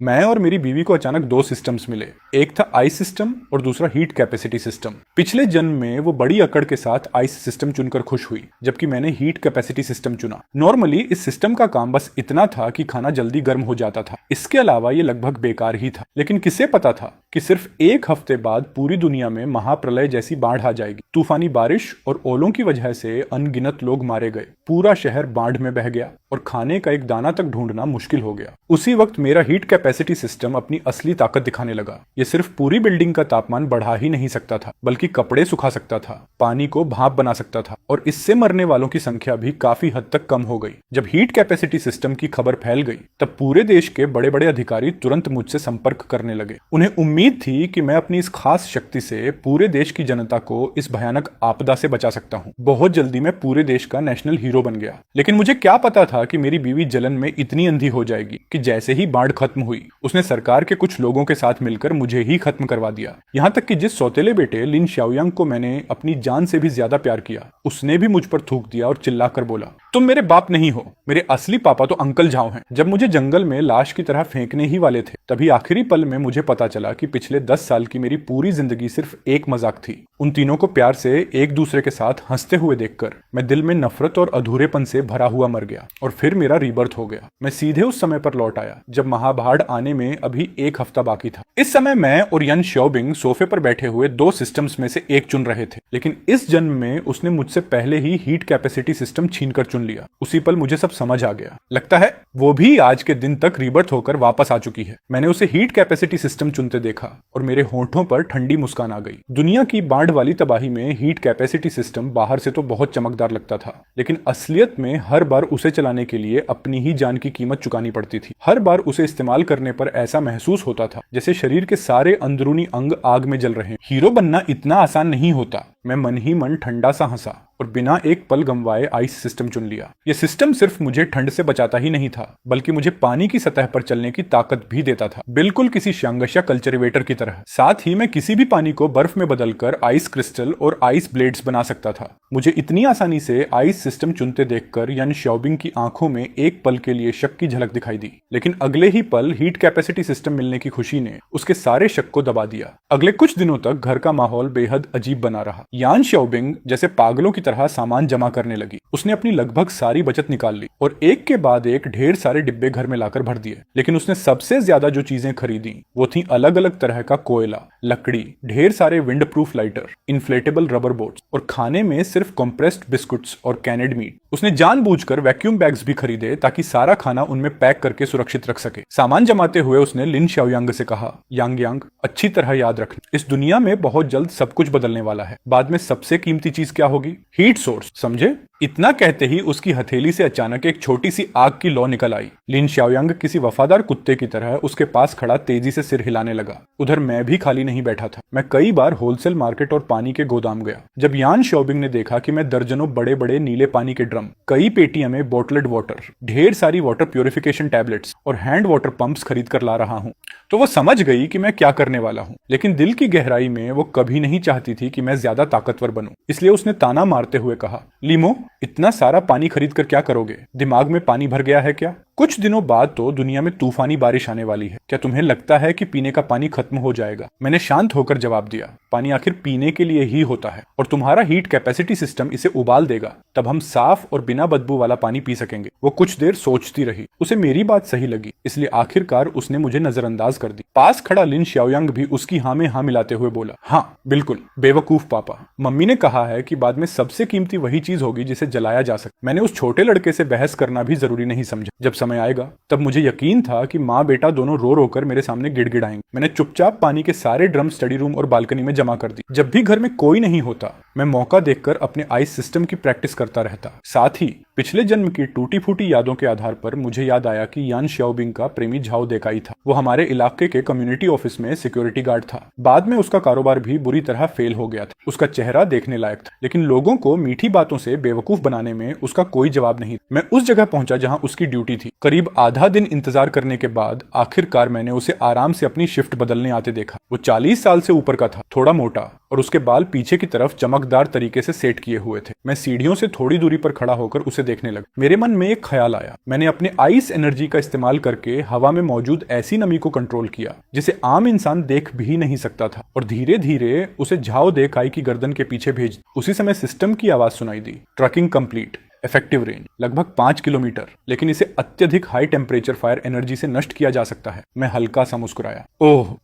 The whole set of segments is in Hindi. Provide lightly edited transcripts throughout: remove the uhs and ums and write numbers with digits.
मैं और मेरी बीवी को अचानक दो सिस्टम्स मिले। एक था आइस सिस्टम और दूसरा हीट कैपेसिटी सिस्टम। पिछले जन्म में वो बड़ी अकड़ के साथ आइस सिस्टम चुनकर खुश हुई, जबकि मैंने हीट कैपेसिटी सिस्टम चुना। नॉर्मली इस सिस्टम का काम बस इतना था कि खाना जल्दी गर्म हो जाता था। इसके अलावा ये लगभग बेकार ही था। लेकिन किसे पता था कि सिर्फ एक हफ्ते बाद पूरी दुनिया में महाप्रलय जैसी बाढ़ आ जाएगी। तूफानी बारिश और ओलों की वजह से अनगिनत लोग मारे गए, पूरा शहर बाढ़ में बह गया और खाने का एक दाना तक ढूंढना मुश्किल हो गया। उसी वक्त मेरा हीट कैपेसिटी सिस्टम अपनी असली ताकत दिखाने लगा। ये सिर्फ पूरी बिल्डिंग का तापमान बढ़ा ही नहीं सकता था, बल्कि कपड़े सुखा सकता था, पानी को भाप बना सकता था, और इससे मरने वालों की संख्या भी काफी हद तक कम हो गई। जब हीट कैपेसिटी सिस्टम की खबर फैल गई, तब पूरे देश के बड़े बड़े अधिकारी तुरंत मुझसे संपर्क करने लगे। उन्हें उम्मीद थी कि मैं अपनी इस खास शक्ति से पूरे देश की जनता को इस भयानक आपदा से बचा सकता हूँ। बहुत जल्दी मैं पूरे देश का नेशनल हीरो बन गया। लेकिन मुझे क्या पता था कि मेरी बीवी जलन में इतनी अंधी हो जाएगी कि जैसे ही बाढ़ खत्म हुई, उसने सरकार के कुछ लोगों के साथ मिलकर मुझे ही खत्म करवा दिया। यहाँ तक कि जिस सौतेले बेटे लिन शाओयांग को मैंने अपनी जान से भी ज्यादा प्यार किया, उसने भी मुझ पर थूक दिया और चिल्लाकर बोला, तुम मेरे बाप नहीं हो, मेरे असली पापा तो अंकल झाओ हैं। जब मुझे जंगल में लाश की तरह फेंकने ही वाले थे, तभी आखिरी पल में मुझे पता चला कि पिछले 10 साल की मेरी पूरी जिंदगी सिर्फ एक मजाक थी। उन तीनों को प्यार से एक दूसरे के साथ हंसते हुए देखकर मैं दिल में नफरत और अधूरेपन से भरा हुआ मर गया, और फिर मेरा रीबर्थ हो गया। मैं सीधे उस समय पर लौट आया जब महाबाढ़ आने में अभी एक हफ्ता बाकी था। इस समय मैं और यन श्योबिंग सोफे पर बैठे हुए दो सिस्टम्स में से एक चुन रहे थे, लेकिन इस जन्म में उसने मुझसे पहले ही हीट कैपेसिटी सिस्टम छीनकर चुन लिया। उसी पल मुझे सब समझ आ गया। लगता है वो भी आज के दिन तक रीबर्थ होकर वापस आ चुकी है। मैंने उसे हीट कैपेसिटी सिस्टम चुनते देखा और मेरे होंठों पर ठंडी मुस्कान आ गई। दुनिया की बाढ़ वाली तबाही में हीट कैपेसिटी सिस्टम बाहर से तो बहुत चमकदार लगता था, लेकिन असलियत में हर बार उसे चलाने के लिए अपनी ही जान की कीमत चुकानी पड़ती थी। हर बार उसे इस्तेमाल करने पर ऐसा महसूस होता था जैसे शरीर के सारे अंदरूनी अंग आग में जल रहे हैं। हीरो बनना इतना आसान नहीं होता। मैं मन ही मन ठंडा सा हंसा और बिना एक पल गंवाए आइस सिस्टम चुन लिया। यह सिस्टम सिर्फ मुझे ठंड से बचाता ही नहीं था, बल्कि मुझे पानी की सतह पर चलने की ताकत भी देता था, बिल्कुल किसी शांगशा कल्चरवेटर की तरह। साथ ही मैं किसी भी पानी को बर्फ में बदलकर आइस क्रिस्टल और आइस ब्लेड्स बना सकता था। मुझे इतनी आसानी से आइस सिस्टम चुनते देखकर यन श्योबिंग की आंखों में एक पल के लिए शक की झलक दिखाई दी, लेकिन अगले ही पल हीट कैपेसिटी सिस्टम मिलने की खुशी ने उसके सारे शक को दबा दिया। अगले कुछ दिनों तक घर का माहौल बेहद अजीब बना रहा। यान श्योबिंग जैसे पागलों की तरह सामान जमा करने लगी। उसने अपनी लगभग सारी बचत निकाल ली और एक के बाद एक ढेर सारे डिब्बे घर में लाकर भर दिए। लेकिन उसने सबसे ज्यादा जो चीजें खरीदी वो थी अलग अलग तरह का कोयला, लकड़ी, ढेर सारे wind proof lighter, inflatable rubber boats और खाने में सिर्फ कंप्रेस्ड बिस्कुट्स और कैनेड मीट। उसने जानबूझकर वैक्यूम बैग्स भी खरीदे ताकि सारा खाना उनमें पैक करके सुरक्षित रख सके। सामान जमाते हुए उसने लिन शाओयांग से कहा, यांग यांग, अच्छी तरह याद रखना, इस दुनिया में बहुत जल्द सब कुछ बदलने वाला है। बाद में सबसे कीमती चीज क्या होगी? हीट सोर्स, समझे? इतना कहते ही उसकी हथेली से अचानक एक छोटी सी आग की लौ निकल आई। लिन शाओयांग किसी वफादार कुत्ते की तरह उसके पास खड़ा तेजी से सिर हिलाने लगा। उधर मैं भी खाली नहीं बैठा था। मैं कई बार होलसेल मार्केट और पानी के गोदाम गया। जब यान श्योबिंग ने देखा कि मैं दर्जनों बड़े बड़े नीले पानी के ड्रम, कई पेटियां में बोटलेड वाटर, ढेर सारी वाटर प्यूरिफिकेशन टैबलेट्स और हैंड वाटर पंप्स खरीद कर ला रहा हूँ, तो वो समझ गई कि मैं क्या करने वाला हूँ। लेकिन दिल की गहराई में वो कभी नहीं चाहती थी कि मैं ज्यादा ताकतवर बनूं। इसलिए उसने ताना मारते हुए कहा, लीमो, इतना सारा पानी खरीद कर क्या करोगे? दिमाग में पानी भर गया है क्या? कुछ दिनों बाद तो दुनिया में तूफानी बारिश आने वाली है। क्या तुम्हें लगता है कि पीने का पानी खत्म हो जाएगा? मैंने शांत होकर जवाब दिया, पानी आखिर पीने के लिए ही होता है, और तुम्हारा हीट कैपेसिटी सिस्टम इसे उबाल देगा। तब हम साफ और बिना बदबू वाला पानी पी सकेंगे। वो कुछ देर सोचती रही। उसे मेरी बात सही लगी, इसलिए आखिरकार उसने मुझे नजरअंदाज कर दी। पास खड़ा लिन शाओयांग भी उसकी हाँ में हाँ मिलाते हुए बोला, हाँ बिल्कुल, बेवकूफ पापा। मम्मी ने कहा है कि बाद में सबसे कीमती वही चीज होगी जिसे जलाया जा सके। मैंने उस छोटे लड़के से बहस करना भी जरूरी नहीं समझा। जब समय आएगा तब मुझे यकीन था कि माँ बेटा दोनों रो रो कर मेरे सामने गिड़गिड़ाएंगे। मैंने चुपचाप पानी के सारे ड्रम स्टडी रूम और बालकनी में जमा कर दी। जब भी घर में कोई नहीं होता, मैं मौका देखकर अपने आइस सिस्टम की प्रैक्टिस करता रहता। साथ ही पिछले जन्म की टूटी फूटी यादों के आधार पर मुझे याद आया कि यान श्योबिंग का प्रेमी झाओ देकाई था। वो हमारे इलाके के कम्युनिटी ऑफिस में सिक्योरिटी गार्ड था। बाद में उसका कारोबार भी बुरी तरह फेल हो गया था। उसका चेहरा देखने लायक था, लेकिन लोगों को मीठी बातों से बेवकूफ बनाने में उसका कोई जवाब नहीं। मैं उस जगह पहुंचा जहां उसकी ड्यूटी थी। करीब आधा दिन इंतजार करने के बाद आखिरकार मैंने उसे आराम से अपनी शिफ्ट बदलने आते देखा। वो 40 साल से ऊपर का था, थोड़ा मोटा और उसके बाल पीछे की तरफ चमकदार तरीके से सेट किए हुए थे। मैं सीढ़ियों से थोड़ी दूरी पर खड़ा होकर उसे देखने लगा। मेरे मन में एक ख्याल आया। मैंने अपने आइस एनर्जी का इस्तेमाल करके हवा में मौजूद ऐसी नमी को कंट्रोल किया जिसे आम इंसान देख भी नहीं सकता था, और धीरे धीरे उसे झाव दे काई की गर्दन के पीछे भेज। उसी समय सिस्टम की आवाज सुनाई दी, ट्रकिंग कंप्लीट, इफेक्टिव रेंज लगभग 5 किलोमीटर, लेकिन इसे अत्यधिक हाई टेम्परेचर फायर एनर्जी से नष्ट किया जा सकता है। मैं हल्का सा मुस्कुराया। ओह,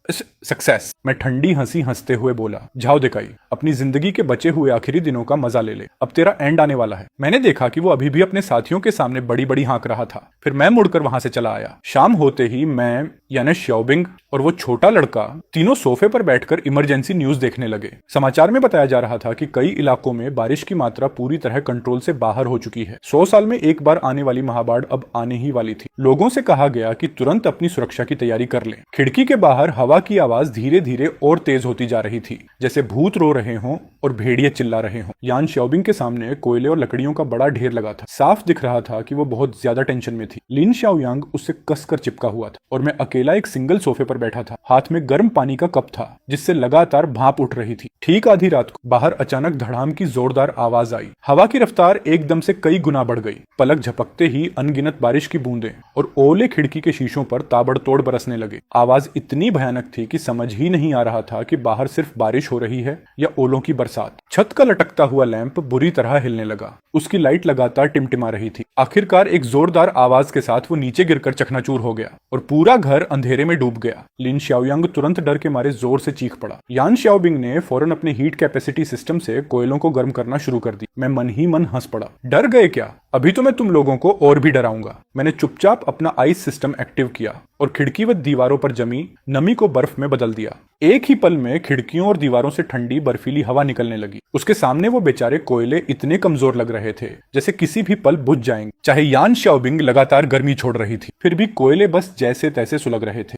सक्सेस, मैं ठंडी हंसी हंसते हुए बोला। जाओ दिखाई, अपनी जिंदगी के बचे हुए आखिरी दिनों का मजा ले ले, अब तेरा एंड आने वाला है। मैंने देखा कि वो अभी भी अपने साथियों के सामने बड़ी बड़ी हाँक रहा था। फिर मैं मुड़कर वहां से चला आया। शाम होते ही मैं यानी श्याओबिंग और वो छोटा लड़का तीनों सोफे पर बैठकर इमरजेंसी न्यूज देखने लगे। समाचार में बताया जा रहा था कि कई इलाकों में बारिश की मात्रा पूरी तरह कंट्रोल से बाहर हो चुकी है। 100 साल में एक बार आने वाली महाबाढ़ अब आने ही वाली थी। लोगों से कहा गया कि तुरंत अपनी सुरक्षा की तैयारी कर लें। खिड़की के बाहर हवा की आवाज धीरे धीरे और तेज होती जा रही थी, जैसे भूत रो रहे हों और भेड़िए चिल्ला रहे हों। यान श्याओबिंग के सामने कोयले और लकड़ियों का बड़ा ढेर लगा था। साफ दिख रहा था कि वो बहुत ज्यादा टेंशन में थी। लिन शाओयांग उससे कसकर चिपका हुआ था और मैं अकेला एक सिंगल सोफे पर बैठा था। हाथ में गर्म पानी का कप था जिससे लगातार भाप उठ रही थी। ठीक आधी रात को बाहर अचानक धड़ाम की जोरदार आवाज आई। हवा की रफ्तार एकदम से कई गुना बढ़ गई। पलक झपकते ही अनगिनत बारिश की बूंदें और ओले खिड़की के शीशों पर ताबड़तोड़ बरसने लगे। आवाज इतनी भयानक थी कि समझ ही नहीं आ रहा था कि बाहर सिर्फ बारिश हो रही है या ओलों की बरसात। छत का लटकता हुआ लैंप बुरी तरह हिलने लगा। उसकी लाइट लगातार टिमटिमा रही थी। आखिरकार एक जोरदार आवाज के साथ वो नीचे गिरकर चकनाचूर हो गया और पूरा घर अंधेरे में डूब गया। लिन शाओयांग तुरंत डर के मारे जोर से चीख पड़ा। यान शाओबिंग ने फौरन अपने हीट कैपेसिटी सिस्टम से कोयलों को गर्म करना शुरू कर दी। मैं मन ही मन हंस पड़ा। डर गए क्या? अभी तो मैं तुम लोगों को और भी डराऊंगा। मैंने चुपचाप अपना आइस सिस्टम एक्टिव किया और खिड़की व दीवारों पर जमी नमी को बर्फ में बदल दिया। एक ही पल में खिड़कियों और दीवारों से ठंडी बर्फीली हवा निकलने लगी। उसके सामने वो बेचारे कोयले इतने कमजोर लग रहे थे जैसे किसी भी पल बुझ जाएंगे। चाहे यान शाओबिंग लगातार गर्मी छोड़ रही थी, फिर भी कोयले बस जैसे तैसे सुलग रहे थे।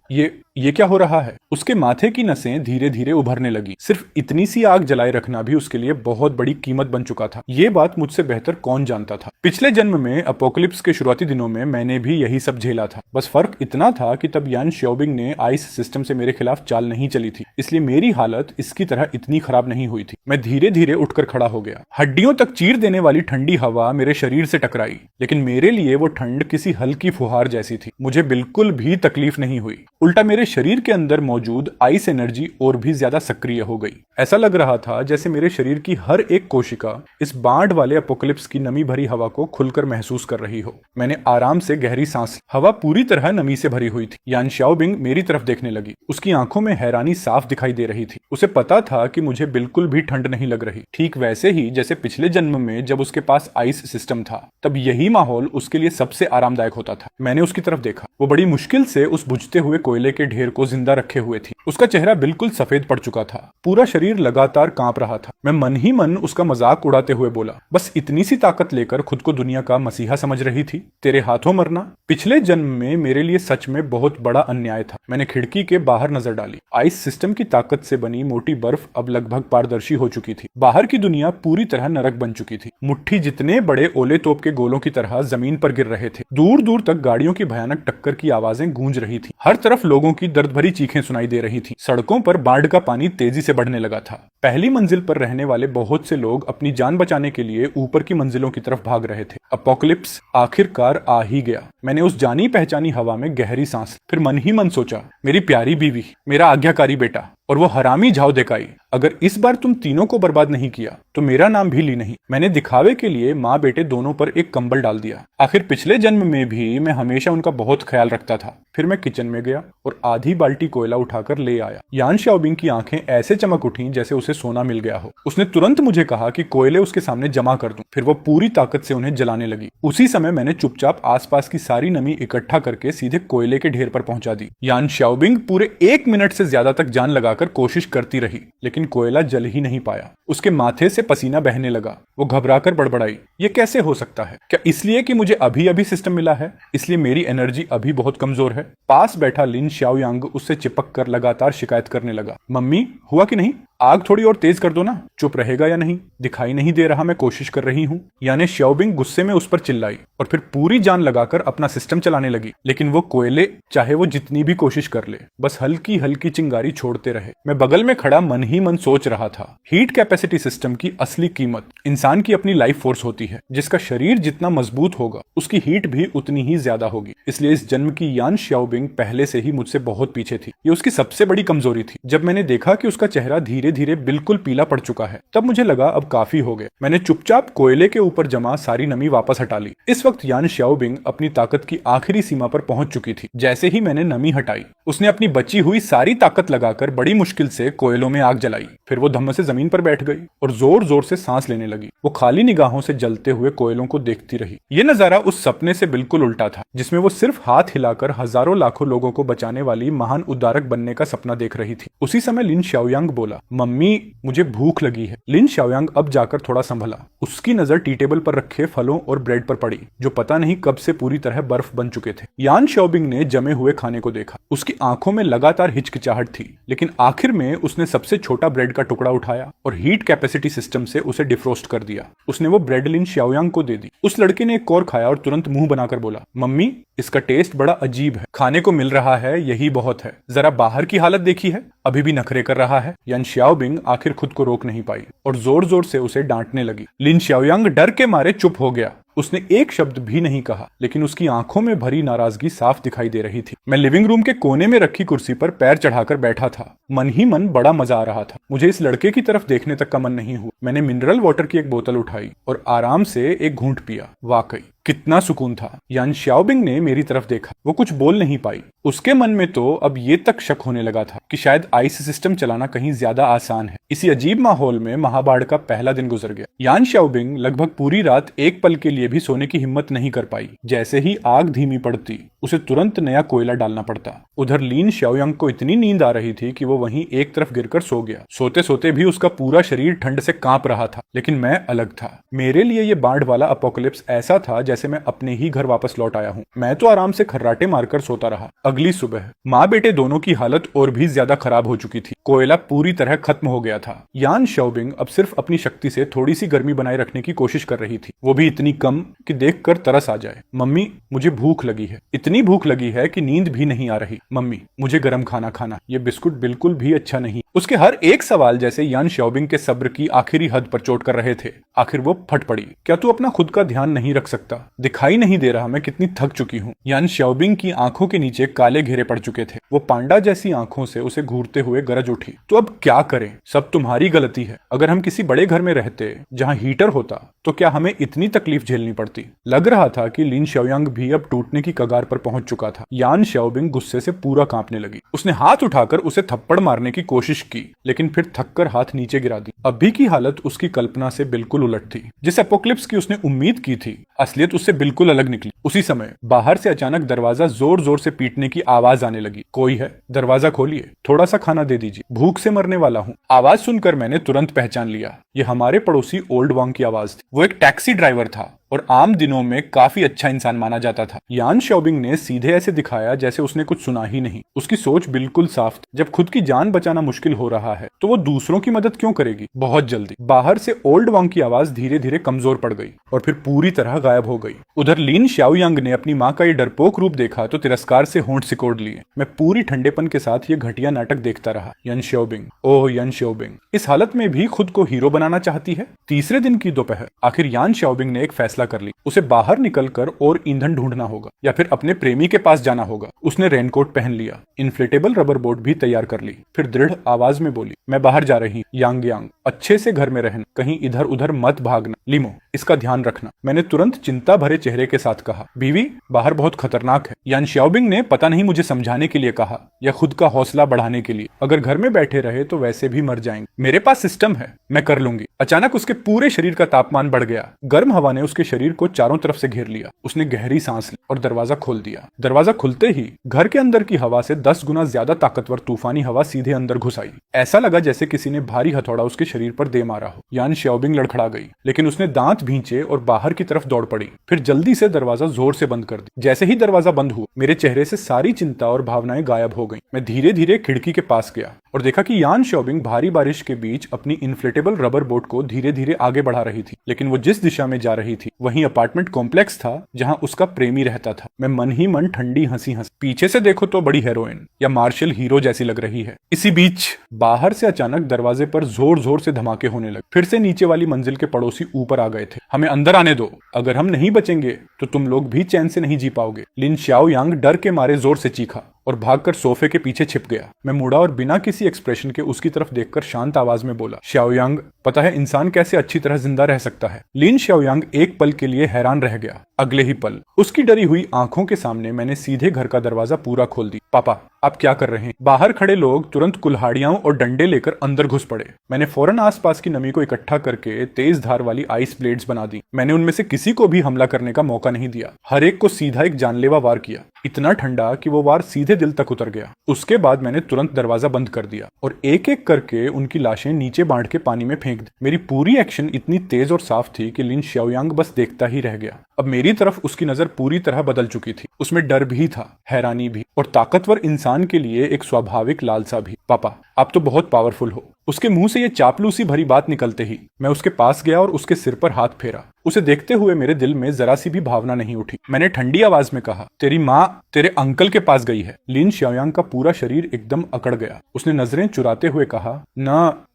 ये क्या हो रहा है? उसके माथे की नसें धीरे धीरे उभरने लगी। सिर्फ इतनी सी आग जलाए रखना भी उसके लिए बहुत बड़ी कीमत बन चुका था। ये बात मुझसे बेहतर कौन जानता था। पिछले जन्म में अपोकलिप्स के शुरुआती दिनों में मैंने भी यही सब झेला था। बस फर्क इतना था कि तब यान शाओबिंग ने आइस सिस्टम से मेरे खिलाफ चाल नहीं चली थी, इसलिए मेरी हालत इसकी तरह इतनी खराब नहीं हुई थी। मैं धीरे धीरे उठकर खड़ा हो गया। हड्डियों तक चीर देने वाली ठंडी हवा मेरे शरीर से टकराई, लेकिन मेरे लिए वो ठंड किसी हल्की फुहार जैसी थी। मुझे बिल्कुल भी तकलीफ नहीं हुई। उल्टा मेरे शरीर के अंदर मौजूद आइस एनर्जी और भी ज्यादा सक्रिय हो गई। ऐसा लग रहा था जैसे मेरे शरीर की हर एक कोशिका इस बाढ़ वाले अपोकलिप्स की नमी भरी हवा को खुलकर महसूस कर रही हो। मैंने आराम से गहरी सांस ली। हवा पूरी तरह नमी से भरी हुई थी। यान शाओबिंग मेरी तरफ देखने लगी। उसकी आंखों में हैरानी साफ दिखाई दे रही थी। उसे पता था कि मुझे बिल्कुल भी ठंड नहीं लग रही। ठीक वैसे ही जैसे पिछले जन्म में जब उसके पास आइस सिस्टम था, तब यही माहौल उसके लिए सबसे आरामदायक होता था। मैंने उसकी तरफ देखा। वो बड़ी मुश्किल से उस बुझते हुए कोयले के ढेर को जिंदा रखे हुए थी। उसका चेहरा बिल्कुल सफेद पड़ चुका था। पूरा शरीर लगातार कांप रहा था। मैं मन ही मन उसका मजाक उड़ाते हुए बोला, बस इतनी सी ताकत लेकर खुद को दुनिया का मसीहा समझ रही थी? तेरे हाथों मरना पिछले जन्म में मेरे लिए सच में बहुत बड़ा अन्याय था। मैंने खिड़की के बाहर नजर डाली। आइस सिस्टम की ताकत से बनी मोटी बर्फ अब लगभग पारदर्शी हो चुकी थी। बाहर की दुनिया पूरी तरह नरक बन चुकी थी। मुट्ठी जितने बड़े ओले तोप के गोलों की तरह जमीन पर गिर रहे थे। दूर दूर तक गाड़ियों की भयानक टक्कर की आवाजें गूंज रही थी। हर तरफ लोगों की दर्द भरी चीखें सुनाई दे रही थी। सड़कों पर बाढ़ का पानी तेजी से बढ़ने लगा था। पहली मंजिल पर रहने वाले बहुत से लोग अपनी जान बचाने के लिए ऊपर की मंजिलों की तरफ भाग रहे थे। अपोकलिप्स आखिरकार आ ही गया। मैंने उस जानी पहचानी हवा में गहरी सांस ली। फिर मन ही मन सोचा, मेरी प्यारी बीवी, मेरा आज्ञाकारी बेटा और वो हरामी झाव देकाई, अगर इस बार तुम तीनों को बर्बाद नहीं किया तो मेरा नाम भी ली नहीं। मैंने दिखावे के लिए माँ बेटे दोनों पर एक कंबल डाल दिया। आखिर पिछले जन्म में भी मैं हमेशा उनका बहुत ख्याल रखता था। फिर मैं किचन में गया और आधी बाल्टी कोयला उठाकर ले आया। यान शाओबिंग की आंखें ऐसे चमक उठी जैसे उसे सोना मिल गया हो। उसने तुरंत मुझे कहा कि कोयले उसके सामने जमा कर दूं। फिर वो पूरी ताकत से उन्हें जलाने लगी। उसी समय मैंने चुपचाप आसपास की सारी नमी इकट्ठा करके सीधे कोयले के ढेर पर पहुंचा दी। यान शाओबिंग पूरे 1 मिनट से ज्यादा तक जान लगाकर कोशिश करती रही, लेकिन कोयला जल ही नहीं पाया। उसके माथे से पसीना बहने लगा। वो घबराकर बड़बड़ाई, ये कैसे हो सकता है? क्या इसलिए कि मुझे अभी अभी सिस्टम मिला है, इसलिए मेरी एनर्जी अभी बहुत कमजोर है? पास बैठा लिन शाओयांग उससे चिपक कर लगातार शिकायत करने लगा, मम्मी हुआ कि नहीं? आग थोड़ी और तेज कर दो ना, चुप रहेगा या नहीं, दिखाई नहीं दे रहा मैं कोशिश कर रही हूँ। यानी श्याओबिंग गुस्से में उस पर चिल्लाई और फिर पूरी जान लगाकर अपना सिस्टम चलाने लगी। लेकिन वो कोयले चाहे वो जितनी भी कोशिश कर ले बस हल्की हल्की चिंगारी छोड़ते रहे। मैं बगल में खड़ा मन ही मन सोच रहा था, हीट कैपेसिटी सिस्टम की असली कीमत इंसान की अपनी लाइफ फोर्स होती है। जिसका शरीर जितना मजबूत होगा उसकी हीट भी उतनी ही ज्यादा होगी। इसलिए इस जन्म की यान श्याओबिंग पहले से ही मुझसे बहुत पीछे थी। ये उसकी सबसे बड़ी कमजोरी थी। जब मैंने देखा कि उसका चेहरा धीरे धीरे बिल्कुल पीला पड़ चुका है तब मुझे लगा अब काफी हो गए। मैंने चुपचाप कोयले के ऊपर जमा सारी नमी वापस हटा ली। इस वक्त यान श्याओबिंग अपनी ताकत की आखिरी सीमा पर पहुंच चुकी थी। जैसे ही मैंने नमी हटाई उसने अपनी बची हुई सारी ताकत लगाकर बड़ी मुश्किल से कोयलों में आग जलाई। फिर वो धम्म से जमीन पर बैठ गई और जोर जोर से सांस लेने लगी। वो खाली निगाहों से जलते हुए कोयलों को देखती रही। ये नजारा उस सपने से बिल्कुल उल्टा था जिसमें वो सिर्फ हाथ हिलाकर हजारों लाखों लोगों को बचाने वाली महान उद्धारक बनने का सपना देख रही थी। उसी समय लिन शाओयांग बोला, मम्मी मुझे भूख लगी है। लिन शाओयांग अब जाकर थोड़ा संभला। उसकी नजर टी टेबल पर रखे फलों और ब्रेड पर पड़ी जो पता नहीं कब से पूरी तरह बर्फ बन चुके थे। यान श्याओबिंग ने जमे हुए खाने को देखा। उसकी आंखों में लगातार हिचकिचाहट थी, लेकिन आखिर में उसने सबसे छोटा ब्रेड का टुकड़ा उठाया और हीट कैपेसिटी सिस्टम से उसे डिफ्रोस्ट कर दिया। उसने वो ब्रेड लिन शाओयांग को दे दी। उस लड़के ने एक और खाया और तुरंत मुंह बनाकर बोला, मम्मी इसका टेस्ट बड़ा अजीब है। खाने को मिल रहा है यही बहुत है। जरा बाहर की हालत देखी है, अभी भी नखरे कर रहा है। यान श्याओबिंग आखिर खुद को रोक नहीं पाई और जोर जोर से उसे डांटने लगी। लिन शाओयांग डर के मारे चुप हो गया। उसने एक शब्द भी नहीं कहा, लेकिन उसकी आंखों में भरी नाराजगी साफ दिखाई दे रही थी। मैं लिविंग रूम के कोने में रखी कुर्सी पर पैर चढ़ाकर बैठा था। मन ही मन बड़ा मजा आ रहा था। मुझे इस लड़के की तरफ देखने तक का मन नहीं हुआ। मैंने मिनरल वाटर की एक बोतल उठाई और आराम से एक घूंट पिया। वाकई कितना सुकून था। यान श्याओबिंग ने मेरी तरफ देखा। वो कुछ बोल नहीं पाई। उसके मन में तो अब ये तक शक होने लगा था कि शायद आइस सिस्टम चलाना कहीं ज्यादा आसान है। इसी अजीब माहौल में महाबाढ़ का पहला दिन गुजर गया। यान श्याओबिंग लगभग पूरी रात एक पल के लिए भी सोने की हिम्मत नहीं कर पाई। जैसे ही आग धीमी पड़ती उसे तुरंत नया कोयला डालना पड़ता। उधर लिन शाओयांग को इतनी नींद आ रही थी कि वो वहीं एक तरफ गिरकर सो गया। सोते सोते भी उसका पूरा शरीर ठंड से कांप रहा था। लेकिन मैं अलग था। मेरे लिए ये बाढ़ वाला अपोकलिप्स ऐसा था जैसे मैं अपने ही घर वापस लौट आया हूँ। मैं तो आराम से खर्राटे मारकर सोता रहा। अगली सुबह माँ बेटे दोनों की हालत और भी ज्यादा खराब हो चुकी थी। कोयला पूरी तरह खत्म हो गया था। यान श्याओबिंग अब सिर्फ अपनी शक्ति से थोड़ी सी गर्मी बनाए रखने की कोशिश कर रही थी, वो भी इतनी कम कि देखकर तरस आ जाए। मम्मी मुझे भूख लगी है, इतनी भूख लगी है कि नींद भी नहीं आ रही। मम्मी मुझे गर्म खाना खाना, ये बिस्कुट बिल्कुल भी अच्छा नहीं। उसके हर एक सवाल जैसे यान श्याओबिंग के सब्र की आखिरी हद पर चोट कर रहे थे। आखिर वो फट पड़ी, क्या तू अपना खुद का ध्यान नहीं रख सकता? दिखाई नहीं दे रहा मैं कितनी थक चुकी हूँ। यान श्याओबिंग की आंखों के नीचे काले घेरे पड़ चुके थे। वो पांडा जैसी आंखों से उसे घूरते हुए गरज उठी, तो अब क्या करें? सब तुम्हारी गलती है। अगर हम किसी बड़े घर में रहते जहाँ हीटर होता तो क्या हमें इतनी तकलीफ झेलनी पड़ती? लग रहा था कि लिन शाओयांग भी अब टूटने की कगार पर पहुंच चुका था। यान श्याओबिंग गुस्से से पूरा कांपने लगी। उसने हाथ उठाकर उसे थप्पड़ मारने की कोशिश की, लेकिन फिर थककर हाथ नीचे गिरा दी। अभी की हालत उसकी कल्पना से बिल्कुल उलट थी। जिस एपोक्लिप्स की उसने उम्मीद की थी, असलियत उससे बिल्कुल अलग निकली। उसी समय बाहर से अचानक दरवाजा जोर जोर से पीटने की आवाज आने लगी। कोई है, दरवाजा खोलिए, थोड़ा सा खाना दे दीजिए, भूख से मरने वाला हूँ। आवाज सुनकर मैंने तुरंत पहचान लिया। ये हमारे पड़ोसी ओल्ड वांग की आवाज थी। वो एक टैक्सी ड्राइवर था और आम दिनों में काफी अच्छा इंसान माना जाता था। यान श्याओबिंग ने सीधे ऐसे दिखाया जैसे उसने कुछ सुना ही नहीं। उसकी सोच बिल्कुल साफ थी। जब खुद की जान बचाना मुश्किल हो रहा है तो वो दूसरों की मदद क्यों करेगी? बहुत जल्दी बाहर से ओल्ड वांग की आवाज धीरे धीरे कमजोर पड़ गई और फिर पूरी तरह गायब हो गई। उधर लिन शाओयांग ने अपनी माँ का ये डरपोक रूप देखा तो तिरस्कार से होंठ सिकोड़ लिए। मैं पूरी ठंडेपन के साथ ये घटिया नाटक देखता रहा। यान श्याओबिंग, ओह यान श्याओबिंग, इस हालत में भी खुद को हीरो बनाना चाहती है। तीसरे दिन की दोपहर आखिर यान श्याओबिंग ने एक फैसला कर ली। उसे बाहर निकलकर और ईंधन ढूंढना होगा या फिर अपने प्रेमी के पास जाना होगा। उसने रेनकोट पहन लिया, इन्फ्लेटेबल रबर बोट भी तैयार कर ली। फिर दृढ़ आवाज में बोली, मैं बाहर जा रही हूँ। यांग यांग, अच्छे से घर में रहना, कहीं इधर उधर मत भागना। लिमो, इसका ध्यान रखना। मैंने तुरंत चिंता भरे चेहरे के साथ कहा, बीवी बाहर बहुत खतरनाक है। यान श्याओबिंग ने पता नहीं मुझे समझाने के लिए कहा या खुद का हौसला बढ़ाने के लिए। अगर घर में बैठे रहे तो वैसे भी मर जाएंगे। मेरे पास सिस्टम है, मैं कर लूंगी। अचानक उसके पूरे शरीर का तापमान बढ़ गया। गर्म हवा ने उसके शरीर को चारों तरफ से घेर लिया। उसने गहरी सांस ली और दरवाजा खोल दिया। दरवाजा खुलते ही घर के अंदर की हवा से 10 गुना ज्यादा ताकतवर तूफानी हवा सीधे अंदर घुस आई। ऐसा लगा जैसे किसी ने भारी हथौड़ा उसके शरीर पर दे मारा हो। यान श्याओबिंग लड़खड़ा गई, लेकिन उसने दांत भींचे और बाहर की तरफ दौड़ पड़ी। फिर जल्दी से दरवाजा जोर से बंद कर दिया। जैसे ही दरवाजा बंद हुआ, मेरे चेहरे से सारी चिंता और भावनाएं गायब हो गईं। मैं धीरे धीरे खिड़की के पास गया और देखा कि यान श्योबिंग भारी बारिश के बीच अपनी इन्फ्लेटेबल रबर बोट को धीरे धीरे आगे बढ़ा रही थी, लेकिन वो जिस दिशा में जा रही थी वही अपार्टमेंट कॉम्प्लेक्स था जहां उसका प्रेमी रहता था। मैं मन ही मन ठंडी हंसी पीछे से देखो तो बड़ी हीरोइन या मार्शल हीरो जैसी लग रही है। इसी बीच बाहर से अचानक दरवाजे पर जोर जोर से धमाके होने लगे। फिर से नीचे वाली मंजिल के पड़ोसी ऊपर आ गए थे। हमें अंदर आने दो, अगर हम नहीं बचेंगे तो तुम लोग भी चैन से नहीं जी पाओगे। लिन शाओयांग डर के मारे जोर से चीखा और भागकर सोफे के पीछे छिप गया। मैं मुड़ा और बिना किसी एक्सप्रेशन के उसकी तरफ देखकर शांत आवाज में बोला, शाओयांग, पता है इंसान कैसे अच्छी तरह जिंदा रह सकता है? लिन शाओयांग एक पल के लिए हैरान रह गया। अगले ही पल उसकी डरी हुई आंखों के सामने मैंने सीधे घर का दरवाजा पूरा खोल दी। पापा, आप क्या कर रहे हैं? बाहर खड़े लोग तुरंत कुल्हाड़ियां और डंडे लेकर अंदर घुस पड़े। मैंने फौरन आसपास की नमी को इकट्ठा करके तेज धार वाली आइस ब्लेड्स बना दी। मैंने उनमें से किसी को भी हमला करने का मौका नहीं दिया। हर एक को सीधा एक जानलेवा वार किया, इतना ठंडा कि वो वार सीधे दिल तक उतर गया। उसके बाद मैंने तुरंत दरवाजा बंद कर दिया और एक एक करके उनकी लाशें नीचे बांट के पानी में फेंक दी। मेरी पूरी एक्शन इतनी तेज और साफ थी कि लिन शाओयांग बस देखता ही रह गया। अब मेरी तरफ उसकी नजर पूरी तरह बदल चुकी थी। उसमें डर भी था, हैरानी भी, और ताकतवर इंसान के लिए एक स्वाभाविक लालसा भी। पापा, आप तो बहुत पावरफुल हो। उसके मुंह से ये चापलूसी भरी बात निकलते ही मैं उसके पास गया और उसके सिर पर हाथ फेरा। उसे देखते हुए मेरे दिल में जरा सी भी भावना नहीं उठी। मैंने ठंडी आवाज में कहा, तेरी माँ तेरे अंकल के पास गई है। लिन शाओयांग का पूरा शरीर एकदम अकड़ गया। उसने नजरें चुराते हुए कहा,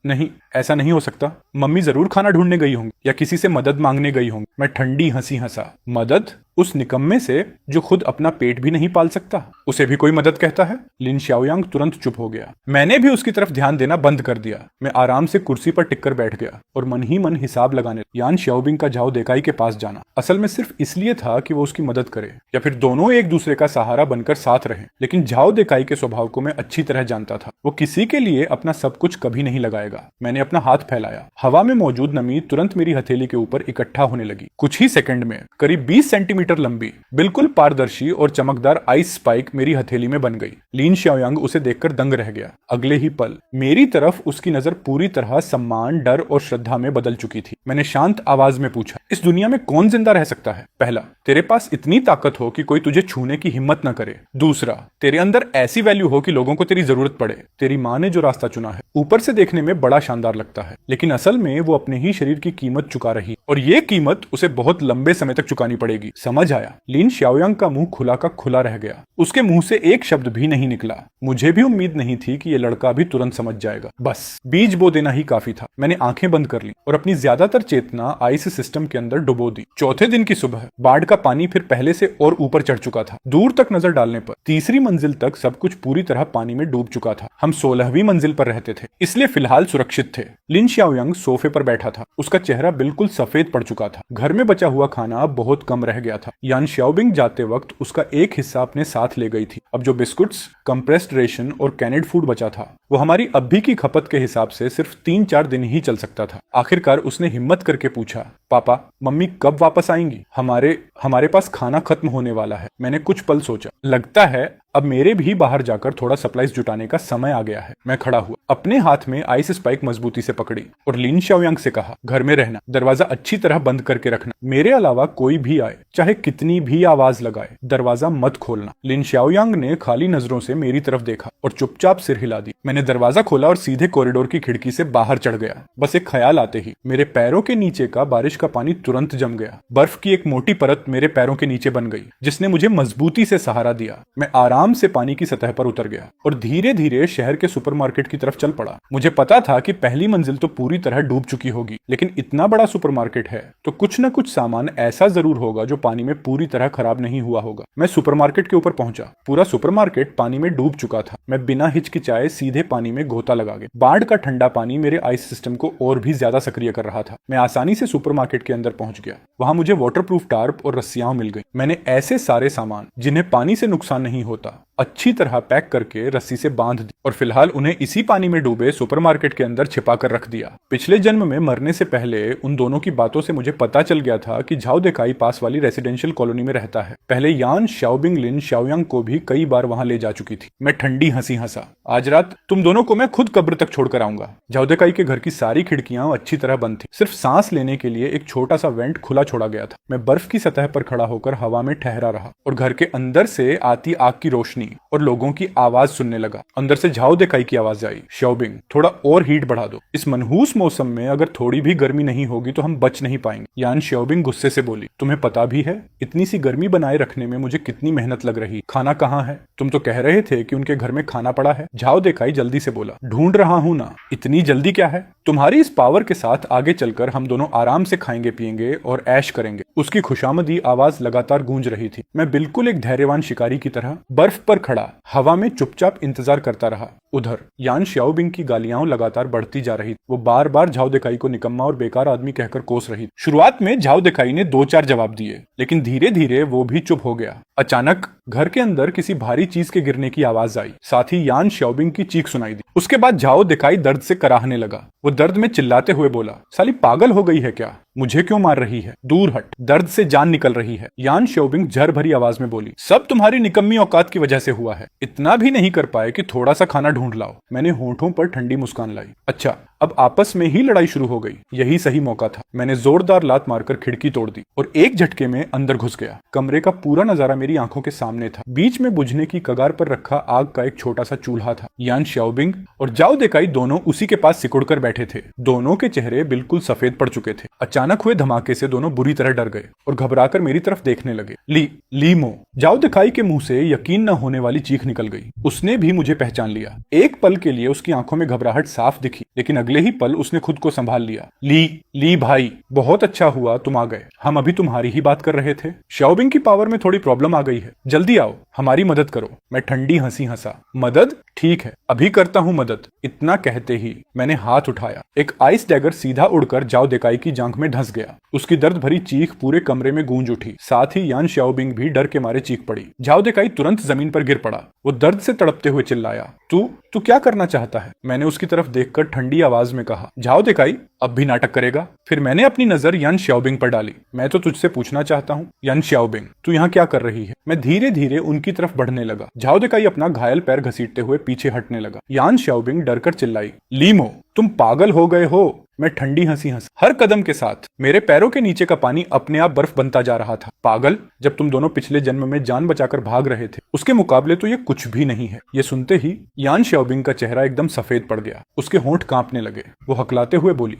नहीं, ऐसा नहीं हो सकता। मम्मी जरूर खाना ढूंढने गई होंगी या किसी से मदद मांगने गई होंगी। मैं ठंडी हंसी हंसा। मदद? उस निकम्मे से जो खुद अपना पेट भी नहीं पाल सकता, उसे भी कोई मदद कहता है? लिन शाओयांग तुरंत चुप हो गया। मैंने भी उसकी तरफ ध्यान देना बंद कर दिया। मैं आराम से कुर्सी पर टिककर बैठ गया और मन ही मन हिसाब लगाने। यान श्योबिंग का झाओ देकाई के पास जाना असल में सिर्फ इसलिए था कि वो उसकी मदद करे या फिर दोनों एक दूसरे का सहारा बनकर साथ रहें। लेकिन झाओ देकाई के स्वभाव को मैं अच्छी तरह जानता था। वो किसी के लिए अपना सब कुछ कभी नहीं लगाएगा। मैंने अपना हाथ फैलाया। हवा में मौजूद नमी तुरंत मेरी हथेली के ऊपर इकट्ठा होने लगी। कुछ ही सेकंड में करीब 20 सेंटीमीटर लंबी, बिल्कुल पारदर्शी और चमकदार आइस स्पाइक मेरी हथेली में बन गई। लिन शाओयांग उसे देखकर दंग रह गया। अगले ही पल मेरी तरफ उसकी नजर पूरी तरह सम्मान, डर और श्रद्धा में बदल चुकी थी। मैंने शांत आवाज में पूछा, इस दुनिया में कौन जिंदा रह सकता है? पहला, तेरे पास इतनी ताकत हो कि कोई तुझे छूने की हिम्मत न करे। दूसरा, तेरे अंदर ऐसी वैल्यू हो कि लोगों को तेरी जरूरत पड़े। तेरी माँ ने जो रास्ता चुना है ऊपर से देखने में बड़ा शानदार लगता है, लेकिन असल में वो अपने ही शरीर की कीमत चुका रही, और ये कीमत उसे बहुत लंबे समय तक चुकानी पड़ेगी। समझ आया? लिन शाओयांग का मुंह खुला का खुला रह गया। उसके मुंह से एक शब्द भी नहीं निकला। मुझे भी उम्मीद नहीं थी कि ये लड़का भी तुरंत समझ जाएगा। बस बीज बो देना ही काफी था। मैंने आंखें बंद कर ली और अपनी ज्यादातर चेतना आइस सिस्टम के अंदर डुबो दी। चौथे दिन की सुबह बाढ़ का पानी फिर पहले से और ऊपर चढ़ चुका था। दूर तक नजर डालने पर तीसरी मंजिल तक सब कुछ पूरी तरह पानी में डूब चुका था। हम 16वीं मंजिल पर रहते थे, इसलिए फिलहाल सुरक्षित थे। लिन शाओयांग सोफे पर बैठा था। उसका चेहरा बिल्कुल सफेद पड़ चुका था। घर में बचा हुआ खाना अब बहुत कम रह गया था। यान श्योबिंग जाते वक्त उसका एक हिस्सा अपने साथ ले गई थी। अब जो बिस्कुट्स, कंप्रेस्ड रेशन और कैनेड फूड बचा था वो हमारी अभी की खपत के हिसाब से सिर्फ 3-4 दिन ही चल सकता था। आखिरकार उसने हिम्मत करके पूछा, पापा, मम्मी कब वापस आएंगी? हमारे पास खाना खत्म होने वाला है। मैंने कुछ पल सोचा। लगता है अब मेरे भी बाहर जाकर थोड़ा सप्लाईज जुटाने का समय आ गया है। मैं खड़ा हुआ, अपने हाथ में आइस स्पाइक मजबूती से पकड़ी और लिन शाओयांग से कहा, घर में रहना, दरवाजा अच्छी तरह बंद करके रखना। मेरे अलावा कोई भी आए, चाहे कितनी भी आवाज लगाए, दरवाजा मत खोलना। लिन शाओयांग ने खाली नजरों से मेरी तरफ देखा और चुपचाप सिर हिला दी। मैंने दरवाजा खोला और सीधे कॉरिडोर की खिड़की से बाहर चढ़ गया। बस एक ख्याल आते ही मेरे पैरों के नीचे का बारिश का पानी तुरंत जम गया। बर्फ की एक मोटी परत मेरे पैरों के नीचे बन गई, जिसने मुझे मजबूती से सहारा दिया। मैं आराम से पानी की सतह पर उतर गया और धीरे धीरे शहर के सुपरमार्केट की तरफ चल पड़ा। मुझे पता था कि पहली मंजिल तो पूरी तरह डूब चुकी होगी, लेकिन इतना बड़ा सुपरमार्केट है तो कुछ न कुछ सामान ऐसा जरूर होगा जो पानी में पूरी तरह खराब नहीं हुआ होगा। मैं सुपरमार्केट के ऊपर पहुंचा। पूरा सुपरमार्केट पानी में डूब चुका था। मैं बिना हिचकिचाए सीधे पानी में गोता लगा गया। बाढ़ का ठंडा पानी मेरे आइस सिस्टम को और भी ज्यादा सक्रिय कर रहा था। मैं आसानी से सुपरमार्केट के अंदर पहुंच गया। वहां मुझे वाटरप्रूफ टार्प और रस्सियां मिल गई। मैंने ऐसे सारे सामान जिन्हें पानी से नुकसान नहीं होता अच्छी तरह पैक करके रस्सी से बांध दी और फिलहाल उन्हें इसी पानी में डूबे सुपरमार्केट के अंदर छिपा कर रख दिया। पिछले जन्म में मरने से पहले उन दोनों की बातों से मुझे पता चल गया था कि झाओ देकाई पास वाली रेसिडेंशियल कॉलोनी में रहता है। पहले यान श्योबिंग लिन शाओयांग को भी कई बार वहां ले जा चुकी थी। मैं ठंडी हंसी हंसा। आज रात तुम दोनों को मैं खुद कब्र तक छोड़कर आऊंगा। झाओ देकाई के घर की सारी खिड़कियां अच्छी तरह बंद थी। सिर्फ सांस लेने के लिए एक छोटा सा वेंट खुला छोड़ा गया था। मैं बर्फ की सतह पर खड़ा होकर हवा में ठहरा रहा और घर के अंदर से आती आग की रोशनी और लोगों की आवाज सुनने लगा। अंदर से झाओ देकाई की आवाज आई, शाओबिंग थोड़ा और हीट बढ़ा दो, इस मनहूस मौसम में अगर थोड़ी भी गर्मी नहीं होगी तो हम बच नहीं पाएंगे। यान शाओबिंग गुस्से से बोली, तुम्हें पता भी है इतनी सी गर्मी बनाए रखने में मुझे कितनी मेहनत लग रही, खाना कहाँ है? तुम तो कह रहे थे कि उनके घर में खाना पड़ा है। झाओ देकाई जल्दी से बोला, ढूंढ रहा हूं ना, इतनी जल्दी क्या है? तुम्हारी इस पावर के साथ आगे चलकर हम दोनों आराम से खाएंगे पिएंगे और ऐश करेंगे। उसकी खुशामदी आवाज लगातार गूंज रही थी। मैं बिल्कुल एक धैर्यवान शिकारी की तरह बर्फ पर खड़ा हवा में चुपचाप इंतजार करता रहा। उधर यान शाओबिंग की गालियां लगातार बढ़ती जा रही। वो बार बार झाओ देकाई को निकम्मा और बेकार आदमी कहकर कोस रही। शुरुआत में झाओ देकाई ने 2-4 जवाब दिए, लेकिन धीरे धीरे वो भी चुप हो गया। अचानक घर के अंदर किसी भारी चीज के गिरने की आवाज आई, साथ ही यान शाओबिंग की चीख सुनाई दी। उसके बाद झाओ देकाई दर्द से कराहने लगा। वो दर्द में चिल्लाते हुए बोला, साली पागल हो गई है क्या? मुझे क्यों मार रही है? दूर हट, दर्द से जान निकल रही है। यान शाओबिंग झर भरी आवाज में बोली, सब तुम्हारी निकम्मी औकात की वजह से हुआ है। इतना भी नहीं कर पाए कि थोड़ा सा खाना ढूंढ लाओ। मैंने होठों पर ठंडी मुस्कान लाई। अच्छा, अब आपस में ही लड़ाई शुरू हो गई। यही सही मौका था। मैंने जोरदार लात मारकर खिड़की तोड़ दी और एक झटके में अंदर घुस गया। कमरे का पूरा नजारा मेरी आंखों के सामने था। बीच में बुझने की कगार पर रखा आग का एक छोटा सा चूल्हा था। यान शाओबिंग और झाओ देकाई दोनों उसी के पास सिकुड़कर बैठे थे। दोनों के चेहरे बिल्कुल सफेद पड़ चुके थे। अचानक हुए धमाके से दोनों बुरी तरह डर गए और घबराकर मेरी तरफ देखने लगे। लीमो, झाओ देकाई के मुंह से यकीन न होने वाली चीख निकल गई। उसने भी मुझे पहचान लिया। एक पल के लिए उसकी आंखों में घबराहट साफ दिखी, लेकिन अगले ही पल उसने खुद को संभाल लिया। ली भाई, बहुत अच्छा हुआ तुम आ गए। हम अभी तुम्हारी ही बात कर रहे थे। शाओबिंग की पावर में थोड़ी प्रॉब्लम आ गई है, जल्दी आओ, हमारी मदद करो। मैं ठंडी हंसी हंसा। मदद? ठीक है, अभी करता हूं मदद। इतना कहते ही मैंने हाथ उठाया। एक आइस डैगर सीधा उड़कर झाओ देकाई की जांघ में धंस गया। उसकी दर्द भरी चीख पूरे कमरे में गूंज उठी। साथ ही यान शाओबिंग भी डर के मारे चीख पड़ी। झाओ देकाई तुरंत जमीन पर गिर पड़ा। वो दर्द से तड़पते हुए चिल्लाया, तू क्या करना चाहता है? मैंने उसकी तरफ देखकर ठंडी आवाज में कहा, झाओ देकाई अब भी नाटक करेगा? फिर मैंने अपनी नजर यान शाओबिंग पर डाली। मैं तो तुझसे पूछना चाहता हूँ, यान शाओबिंग, तू यहाँ क्या कर रही है? मैं धीरे धीरे उनकी तरफ बढ़ने लगा। झाओ देकाई अपना घायल पैर घसीटते हुए पीछे हटने लगा। यान शाओबिंग डरकर चिल्लाई, लीमो, तुम पागल हो गए हो? मैं ठंडी हंसी हंस। हर कदम के साथ मेरे पैरों के नीचे का पानी अपने आप बर्फ बनता जा रहा था। पागल? जब तुम दोनों पिछले जन्म में जान बचाकर भाग रहे थे, उसके मुकाबले तो ये कुछ भी नहीं है। ये सुनते ही यान शाओबिंग का चेहरा एकदम सफेद पड़ गया। उसके होंठ कांपने लगे। वो हकलाते हुए बोली,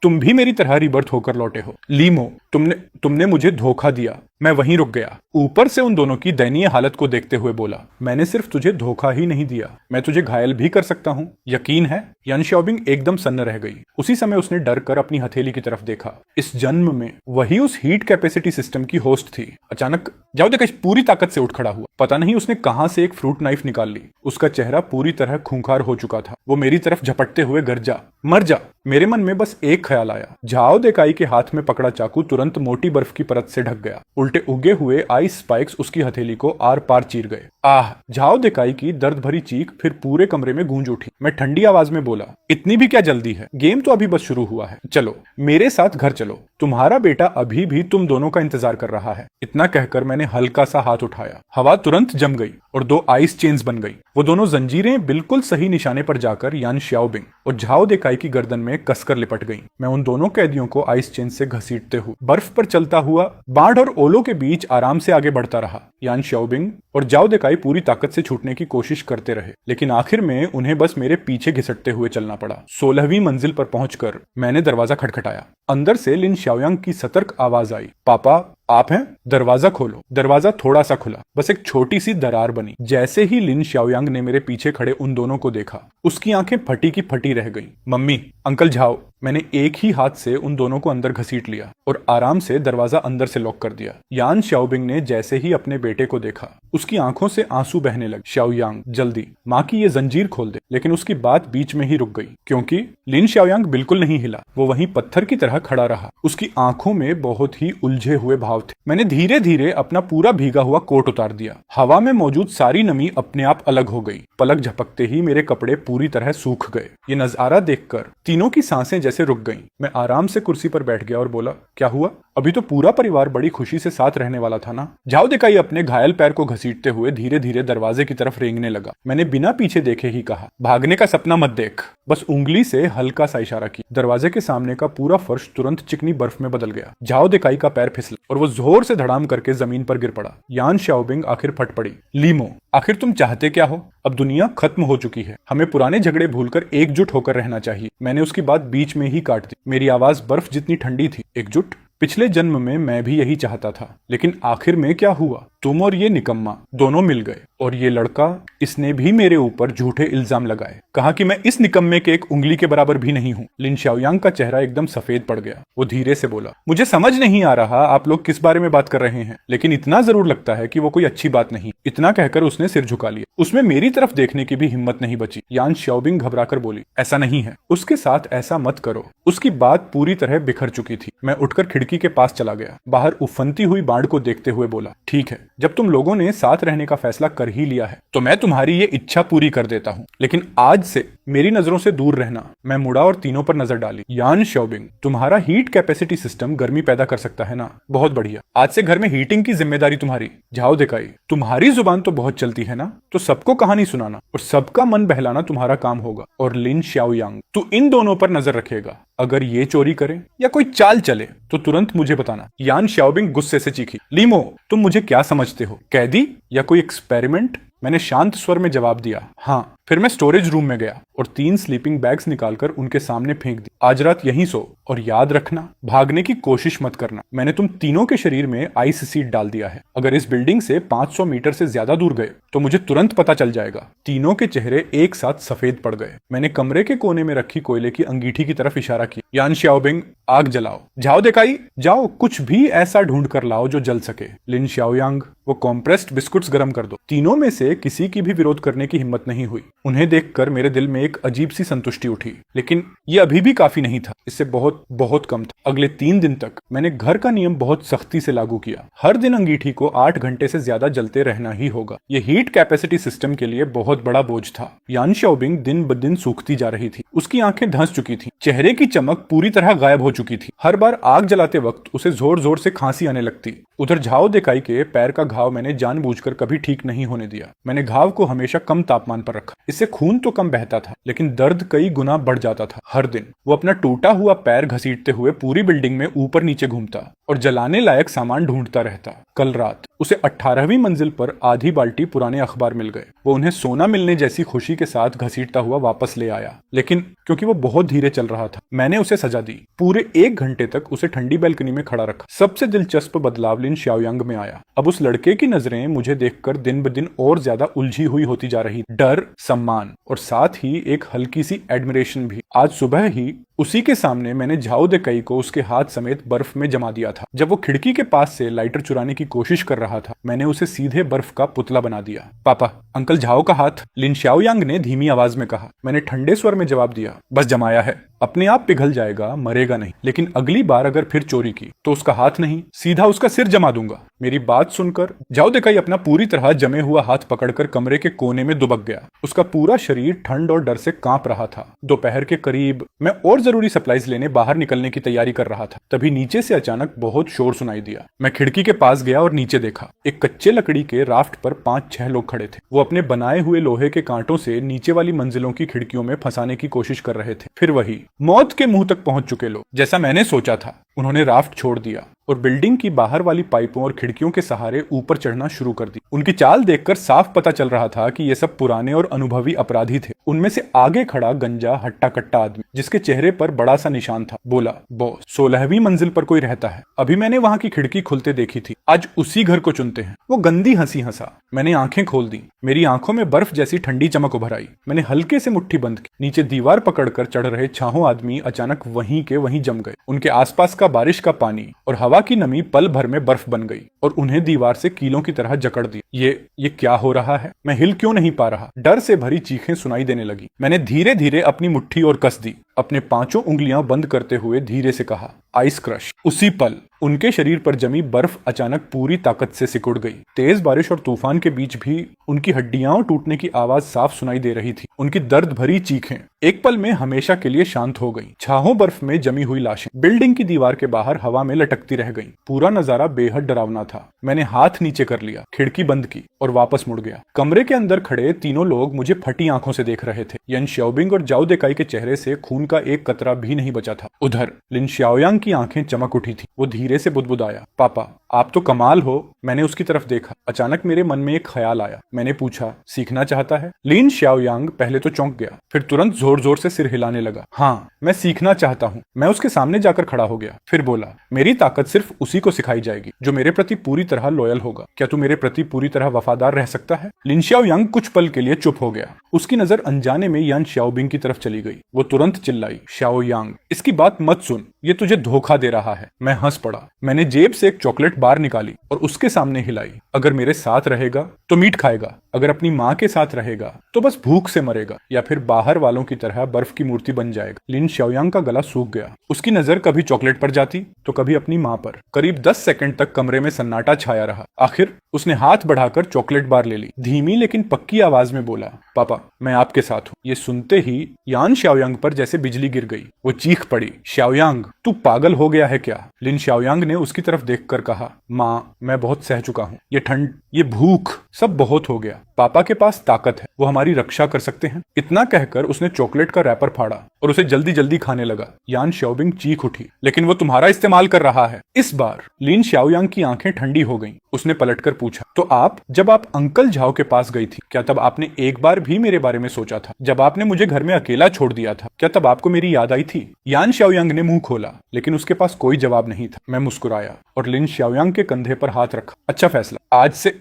तुम भी मेरी तरह रिबर्थ होकर लौटे हो। लीमो, तुमने मुझे धोखा दिया। मैं वहीं रुक गया। ऊपर से उन दोनों की दयनीय हालत को देखते हुए बोला, मैंने सिर्फ तुझे धोखा ही नहीं दिया, मैं तुझे घायल भी कर सकता हूँ, यकीन है? यान शाओबिंग एकदम सन्न रह गई। उसी समय उसने डर कर अपनी हथेली की तरफ देखा। इस जन्म में वही उस हीट कैपेसिटी सिस्टम की होस्ट थी। अचानक झाओ देकाई पूरी ताकत से उठ खड़ा हुआ। पता नहीं उसने कहां से एक फ्रूट नाइफ निकाल ली। उसका चेहरा पूरी तरह खूंखार हो चुका था। वो मेरी तरफ झपटते हुए गरजा, मर जा। मेरे मन में बस एक ख्याल आया। झाओ देकाई के हाथ में पकड़ा चाकू तुरंत मोटी बर्फ की परत से ढक गया। उल्टे उगे हुए आइस स्पाइक्स उसकी हथेली को आर पार चीर गए। आह! झाओ देकाई की दर्द भरी चीख फिर पूरे कमरे में गूंज उठी। मैं ठंडी आवाज में बोला, इतनी भी क्या जल्दी है? गेम तो अभी बस शुरू हुआ है। चलो मेरे साथ घर चलो, तुम्हारा बेटा अभी भी तुम दोनों का इंतजार कर रहा है। इतना कहकर मैंने हल्का सा हाथ उठाया। हवा तुरंत जम गई और 2 आइस चेन्स बन गई। वो दोनों जंजीरें बिल्कुल सही निशाने पर जाकर यान शाओबिंग और झाओ देकाई की गर्दन में कसकर लिपट गई। मैं उन दोनों कैदियों को आइस चेन से घसीटते हुए बर्फ पर चलता हुआ बाढ़ और ओलों के बीच आराम से आगे बढ़ता रहा। यान शाओबिंग और झाओ देकाई पूरी ताकत से छूटने की कोशिश करते रहे, लेकिन आखिर में उन्हें बस मेरे पीछे घिसटते हुए चलना पड़ा। 16वीं मंजिल पर पहुंचकर मैंने दरवाजा खटखटाया। अंदर से लिन शाओयांग की सतर्क आवाज आई, पापा आप हैं? दरवाजा खोलो। दरवाजा थोड़ा सा खुला, बस एक छोटी सी दरार बनी। जैसे ही लिन शाओयांग ने मेरे पीछे खड़े उन दोनों को देखा, उसकी आंखें फटी की फटी रह गईं। Mummy, uncle Zhao. मैंने एक ही हाथ से उन दोनों को अंदर घसीट लिया और आराम से दरवाजा अंदर से लॉक कर दिया। यान शाओबिंग ने जैसे ही अपने बेटे को देखा, उसकी आंखों से आंसू बहने लगे। शाओयांग, जल्दी माँ की ये जंजीर खोल दे। लेकिन उसकी बात बीच में ही रुक गई, क्योंकि लिन शाओयांग बिल्कुल नहीं हिला। वो वहीं पत्थर की तरह खड़ा रहा। उसकी आंखों में बहुत ही उलझे हुए भाव थे। मैंने धीरे धीरे अपना पूरा भीगा हुआ कोट उतार दिया। हवा में मौजूद सारी नमी अपने आप अलग हो गई। पलक झपकते ही मेरे कपड़े पूरी तरह सूख गए। ये नजारा देखकर तीनों की सांसें जैसे रुक गईं। मैं आराम से कुर्सी पर बैठ गया और बोला, क्या हुआ? अभी तो पूरा परिवार बड़ी खुशी से साथ रहने वाला था ना? झाओ देकाई अपने घायल पैर को घसीटते हुए धीरे धीरे दरवाजे की तरफ रेंगने लगा। मैंने बिना पीछे देखे ही कहा, भागने का सपना मत देख। बस उंगली से हल्का सा इशारा किया। दरवाजे के सामने का पूरा फर्श तुरंत चिकनी बर्फ में बदल गया। झाओ देकाई का पैर फिसला और वो जोर से धड़ाम करके जमीन पर गिर पड़ा। यान शाओबिंग आखिर फट पड़ी। लीमो, आखिर तुम चाहते क्या हो? अब दुनिया खत्म हो चुकी है। हमें पुराने झगड़े भूलकर एकजुट होकर रहना चाहिए। मैंने उसकी बात बीच में ही काट दी। मेरी आवाज बर्फ जितनी ठंडी थी। एकजुट? पिछले जन्म में मैं भी यही चाहता था, लेकिन आखिर में क्या हुआ? तुम और ये निकम्मा दोनों मिल गए, और ये लड़का, इसने भी मेरे ऊपर झूठे इल्जाम लगाए। कहा कि मैं इस निकम्मे के एक उंगली के बराबर भी नहीं हूँ। लिन शाओयांग का चेहरा एकदम सफेद पड़ गया। वो धीरे से बोला, मुझे समझ नहीं आ रहा आप लोग किस बारे में बात कर रहे हैं, लेकिन इतना जरूर लगता है कि वो कोई अच्छी बात नहीं। इतना कहकर उसने सिर झुका लिया। उसमें मेरी तरफ देखने की भी हिम्मत नहीं बची। यान शाओबिंग घबराकर बोली, ऐसा नहीं है, उसके साथ ऐसा मत करो। उसकी बात पूरी तरह बिखर चुकी थी। मैं उठकर खिड़की के पास चला गया। बाहर उफनती हुई बाढ़ को देखते हुए बोला, ठीक है, जब तुम लोगों ने साथ रहने का फैसला कर ही लिया है तो मैं तुम्हारी ये इच्छा पूरी कर देता हूँ, लेकिन आज से मेरी नजरों से दूर रहना। मैं मुड़ा और तीनों पर नजर डाली। यान शाओबिंग, तुम्हारा हीट कैपेसिटी सिस्टम गर्मी पैदा कर सकता है ना? बहुत बढ़िया, आज से घर में हीटिंग की जिम्मेदारी तुम्हारी। झाओ देकाई, तुम्हारी जुबान तो बहुत चलती है ना, तो सबको कहानी सुनाना और सबका मन बहलाना तुम्हारा काम होगा। और लिन शाओयांग, तू इन दोनों पर नजर रखेगा। अगर ये चोरी करें या कोई चाल चले तो तुरंत मुझे बताना। यान शाओबिंग गुस्से से चीखी, लीमो, तुम मुझे क्या समझते हो, कैदी या कोई एक्सपेरिमेंट? मैंने शांत स्वर में जवाब दिया, हाँ। फिर मैं स्टोरेज रूम में गया और 3 स्लीपिंग बैग्स निकालकर उनके सामने फेंक दी। आज रात यहीं सो, और याद रखना, भागने की कोशिश मत करना। मैंने तुम तीनों के शरीर में आइस सीट डाल दिया है। अगर इस बिल्डिंग से 500 मीटर से ज्यादा दूर गए तो मुझे तुरंत पता चल जाएगा। तीनों के चेहरे एक साथ सफेद पड़ गए। मैंने कमरे के कोने में रखी कोयले की अंगीठी की तरफ इशारा किया। यान शाओबिंग, आग जलाओ। झाओ देकाई, जाओ कुछ भी ऐसा ढूंढ कर लाओ जो जल सके। लिन शाओयांग, वो कॉम्प्रेस्ड बिस्कुट्स गर्म कर दो। तीनों में से किसी की भी विरोध करने की हिम्मत नहीं हुई। उन्हें देखकर मेरे दिल में एक अजीब सी संतुष्टि उठी, लेकिन ये अभी भी काफी नहीं था। इससे बहुत बहुत कम था। अगले 3 दिन तक मैंने घर का नियम बहुत सख्ती से लागू किया। हर दिन अंगीठी को 8 घंटे से ज्यादा जलते रहना ही होगा। ये हीट कैपेसिटी सिस्टम के लिए बहुत बड़ा बोझ था। यान शाओबिंग दिन ब दिन सूखती जा रही थी। उसकी आंखें धंस चुकी थी। चेहरे की चमक पूरी तरह गायब हो चुकी थी। हर बार आग जलाते वक्त उसे जोर जोर से खांसी आने लगती। उधर झाओ देकाई के पैर का घाव मैंने जानबूझकर कभी ठीक नहीं होने दिया। मैंने घाव को हमेशा कम तापमान पर रखा। इससे खून तो कम बहता था, लेकिन दर्द कई गुना बढ़ जाता था। हर दिन वो अपना टूटा हुआ पैर घसीटते हुए पूरी बिल्डिंग में ऊपर नीचे घूमता और जलाने लायक सामान ढूंढता रहता। कल रात उसे 18वीं मंजिल पर आधी बाल्टी पुराने अखबार मिल गए। वो उन्हें सोना मिलने जैसी खुशी के साथ घसीटता हुआ वापस ले आया, लेकिन क्योंकि वो बहुत धीरे चल रहा था, मैंने उसे सजा दी। पूरे 1 घंटे तक उसे ठंडी बैल्कनी में खड़ा रखा। सबसे दिलचस्प बदलाव लिन शाओयांग में आया। अब उस लड़के की नजरें मुझे देखकर दिन ब दिन और ज्यादा उलझी हुई होती जा रही। डर, सम्मान और साथ ही एक हल्की सी एडमिरेशन भी। आज सुबह ही उसी के सामने मैंने झाओ देकाई को उसके हाथ समेत बर्फ में जमा दिया था। जब वो खिड़की के पास से लाइटर चुराने की कोशिश कर रहा था, मैंने उसे सीधे बर्फ का पुतला बना दिया। पापा, अंकल झाओ का हाथ, लिन शाओयांग ने धीमी आवाज में कहा। मैंने ठंडे स्वर में जवाब दिया, बस जमाया है, अपने आप पिघल जाएगा, मरेगा नहीं। लेकिन अगली बार अगर फिर चोरी की तो उसका हाथ नहीं, सीधा उसका सिर जमा दूंगा। मेरी बात सुनकर झाओ देकाई अपना पूरी तरह जमे हुआ हाथ पकड़कर कमरे के कोने में दुबक गया। उसका पूरा शरीर ठंड और डर से कांप रहा था। दोपहर के करीब मैं और जरूरी सप्लाईज लेने बाहर निकलने की तैयारी कर रहा था। तभी नीचे से अचानक बहुत शोर सुनाई दिया। मैं खिड़की के पास गया और नीचे देखा। एक कच्चे लकड़ी के राफ्ट पर 5-6 लोग खड़े थे। वो अपने बनाए हुए लोहे के कांटों से नीचे वाली मंजिलों की खिड़कियों में फंसाने की कोशिश कर रहे थे। फिर वही मौत के मुंह तक पहुंच चुके लोग। जैसा मैंने सोचा था, उन्होंने राफ्ट छोड़ दिया और बिल्डिंग की बाहर वाली पाइपों और खिड़कियों के सहारे ऊपर चढ़ना शुरू कर दी। उनकी चाल देखकर साफ पता चल रहा था कि ये सब पुराने और अनुभवी अपराधी थे। उनमें से आगे खड़ा गंजा हट्टा कट्टा आदमी, जिसके चेहरे पर बड़ा सा निशान था, बोला, बॉस, 16वीं मंजिल पर कोई रहता है। अभी मैंने वहां की खिड़की खुलते देखी थी। आज उसी घर को चुनते हैं। वो गंदी हंसी हंसा। मैंने आंखें खोल दी। मेरी आंखों में बर्फ जैसी ठंडी चमक उभर आई। मैंने हल्के से मुट्ठी बंद की। नीचे दीवार पकड़कर चढ़ रहे छाहों आदमी अचानक वहीं के वहीं जम गए। उनके आसपास का बारिश का पानी और हवा की नमी पल भर में बर्फ बन गई और उन्हें दीवार से कीलों की तरह जकड़ दी। ये क्या हो रहा है? मैं हिल क्यों नहीं पा रहा? डर से भरी चीखें सुनाई देने लगी। मैंने धीरे धीरे अपनी मुट्ठी और कस दी। अपने 5 उंगलियां बंद करते हुए धीरे से कहा, आइस क्रश। उसी पल उनके शरीर पर जमी बर्फ अचानक पूरी ताकत से सिकुड़ गई। तेज बारिश और तूफान के बीच भी उनकी हड्डियां टूटने की आवाज साफ सुनाई दे रही थी। उनकी दर्द भरी चीखें एक पल में हमेशा के लिए शांत हो गई। छाहों बर्फ में जमी हुई लाशें बिल्डिंग की दीवार के बाहर हवा में लटकती रह गईं। पूरा नजारा बेहद डरावना था। मैंने हाथ नीचे कर लिया, खिड़की बंद की और वापस मुड़ गया। कमरे के अंदर खड़े तीनों लोग मुझे फटी आंखों से देख रहे थे। यन श्याओबिंग और जाओ देकाई के चेहरे से खून का एक कतरा भी नहीं बचा था। उधर लिन श्याओयांग की आंखें चमक उठी थी। वो धीरे से बुदबुदाया, पापा आप तो कमाल हो। मैंने उसकी तरफ देखा। अचानक मेरे मन में एक ख्याल आया। मैंने पूछा, सीखना चाहता है? लिन श्याओयांग पहले तो चौंक गया, फिर तुरंत जोर जोर से सिर हिलाने लगा। हाँ, मैं सीखना चाहता हूँ। मैं उसके सामने जाकर खड़ा हो गया, फिर बोला, मेरी ताकत सिर्फ उसी को सिखाई जाएगी जो मेरे प्रति पूरी तरह लॉयल होगा। क्या तू मेरे प्रति पूरी तरह वफादार रह सकता है? लिन श्याओयांग कुछ पल के लिए चुप हो गया। उसकी नजर अनजाने में यान श्याओबिंग की तरफ चली गई। वो तुरंत चिल्लाई, श्याओयांग इसकी बात मत सुन, ये तुझे धोखा दे रहा है। मैं हंस पड़ा। मैंने जेब से एक चॉकलेट बार निकाली और उसके सामने हिलाई। अगर मेरे साथ रहेगा तो मीट खाएगा, अगर अपनी माँ के साथ रहेगा तो बस भूख से मरेगा, या फिर बाहर वालों की तरह बर्फ की मूर्ति बन जाएगा। लिन श्याओयांग का गला सूख गया। उसकी नजर कभी चॉकलेट पर जाती तो कभी अपनी माँ पर। करीब 10 सेकंड तक कमरे में सन्नाटा छाया रहा। आखिर उसने हाथ बढ़ाकर चॉकलेट बार ले ली। धीमी लेकिन पक्की आवाज में बोला, पापा मैं आपके साथ हूँ। ये सुनते ही यान श्याओयांग पर जैसे बिजली गिर गई। वो चीख पड़ी, श्याओयांग तू पागल हो गया है क्या? लिन श्याओयांग ने उसकी तरफ देखकर कहा, माँ मैं बहुत सह चुका हूँ। ये ठंड, ये भूख, सब बहुत हो गया। पापा के पास ताकत है, वो हमारी रक्षा कर सकते हैं। इतना कहकर उसने चॉकलेट का रैपर फाड़ा और उसे जल्दी जल्दी खाने लगा। यान श्याओबिंग चीख उठी, लेकिन वो तुम्हारा इस्तेमाल कर रहा है। इस बार लिन श्याओयांग की आंखें ठंडी हो गईं। उसने पलटकर पूछा, तो जब आप अंकल झाओ के पास गई थी, क्या तब आपने एक बार भी मेरे बारे में सोचा था? जब आपने मुझे घर में अकेला छोड़ दिया था, क्या तब आपको मेरी याद आई थी? यान श्याओयांग ने मुंह खोला, लेकिन उसके पास कोई जवाब नहीं था। मैं मुस्कुराया और लिन श्याओयांग के कंधे पर हाथ रखा। अच्छा फैसला, आज से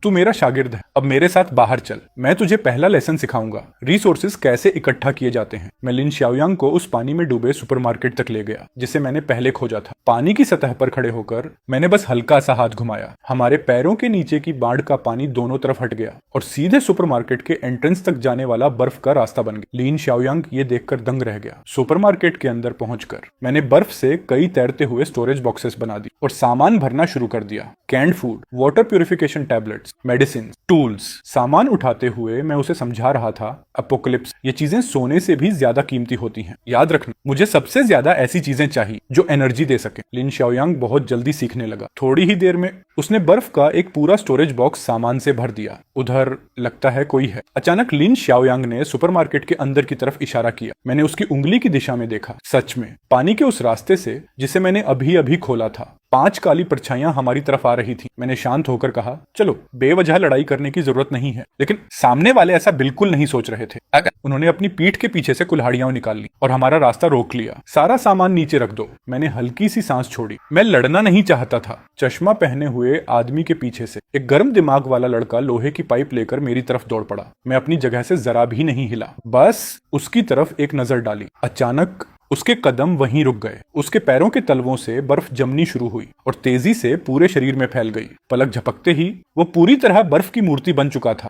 तू मेरा शागिर्द है। अब मेरे साथ बाहर चल, मैं तुझे पहला लेसन सिखाऊंगा, रिसोर्सेज कैसे इकट्ठा किए जाते हैं। मैं लिन श्याओयांग को उस पानी में डूबे सुपरमार्केट तक ले गया जिसे मैंने पहले खोजा था। पानी की सतह पर खड़े होकर मैंने बस हल्का सा हाथ घुमाया। हमारे पैरों के नीचे की बाढ़ का पानी दोनों तरफ हट गया और सीधे सुपरमार्केट के एंट्रेंस तक जाने वाला बर्फ का रास्ता बन गया। लिन श्याओयांग ये देखकर दंग रह गया। सुपरमार्केट के अंदर पहुंचकर मैंने बर्फ से कई तैरते हुए स्टोरेज बॉक्सेस बना दी और सामान भरना शुरू कर दिया। Canned food, water purification tablets, medicine, tools. सामान उठाते हुए मैं उसे समझा रहा था, अपोकलिप्स, ये चीजें सोने से भी ज्यादा कीमती होती हैं। याद रखना, मुझे सबसे ज्यादा ऐसी चीजें चाहिए जो एनर्जी दे सके। लिन श्याओयांग बहुत जल्दी सीखने लगा। थोड़ी ही देर में उसने बर्फ का एक पूरा स्टोरेज बॉक्स सामान से भर दिया। उधर लगता है कोई है। अचानक लिन श्याओयांग ने सुपरमार्केट के अंदर की तरफ इशारा किया। मैंने उसकी उंगली की दिशा में देखा। सच में पानी के उस रास्ते से जिसे मैंने अभी अभी खोला था 5 काली परछाइयां हमारी तरफ आ रही थी। मैंने शांत होकर कहा, चलो बेवजह लड़ाई करने की जरूरत नहीं है। लेकिन सामने वाले ऐसा बिल्कुल नहीं सोच रहे थे। उन्होंने अपनी पीठ के पीछे से कुल्हाड़ियां निकाल ली और हमारा रास्ता रोक लिया। सारा सामान नीचे रख दो। मैंने हल्की सी सांस छोड़ी। मैं लड़ना नहीं चाहता था। चश्मा पहने हुए आदमी के पीछे से एक गर्म दिमाग वाला लड़का लोहे की पाइप लेकर मेरी तरफ दौड़ पड़ा। मैं अपनी जगह से जरा भी नहीं हिला, बस उसकी तरफ एक नजर डाली। अचानक उसके कदम वहीं रुक गए। उसके पैरों के तलवों से बर्फ जमनी शुरू हुई और तेजी से पूरे शरीर में फैल गई। पलक झपकते ही वो पूरी तरह बर्फ की मूर्ति बन चुका था।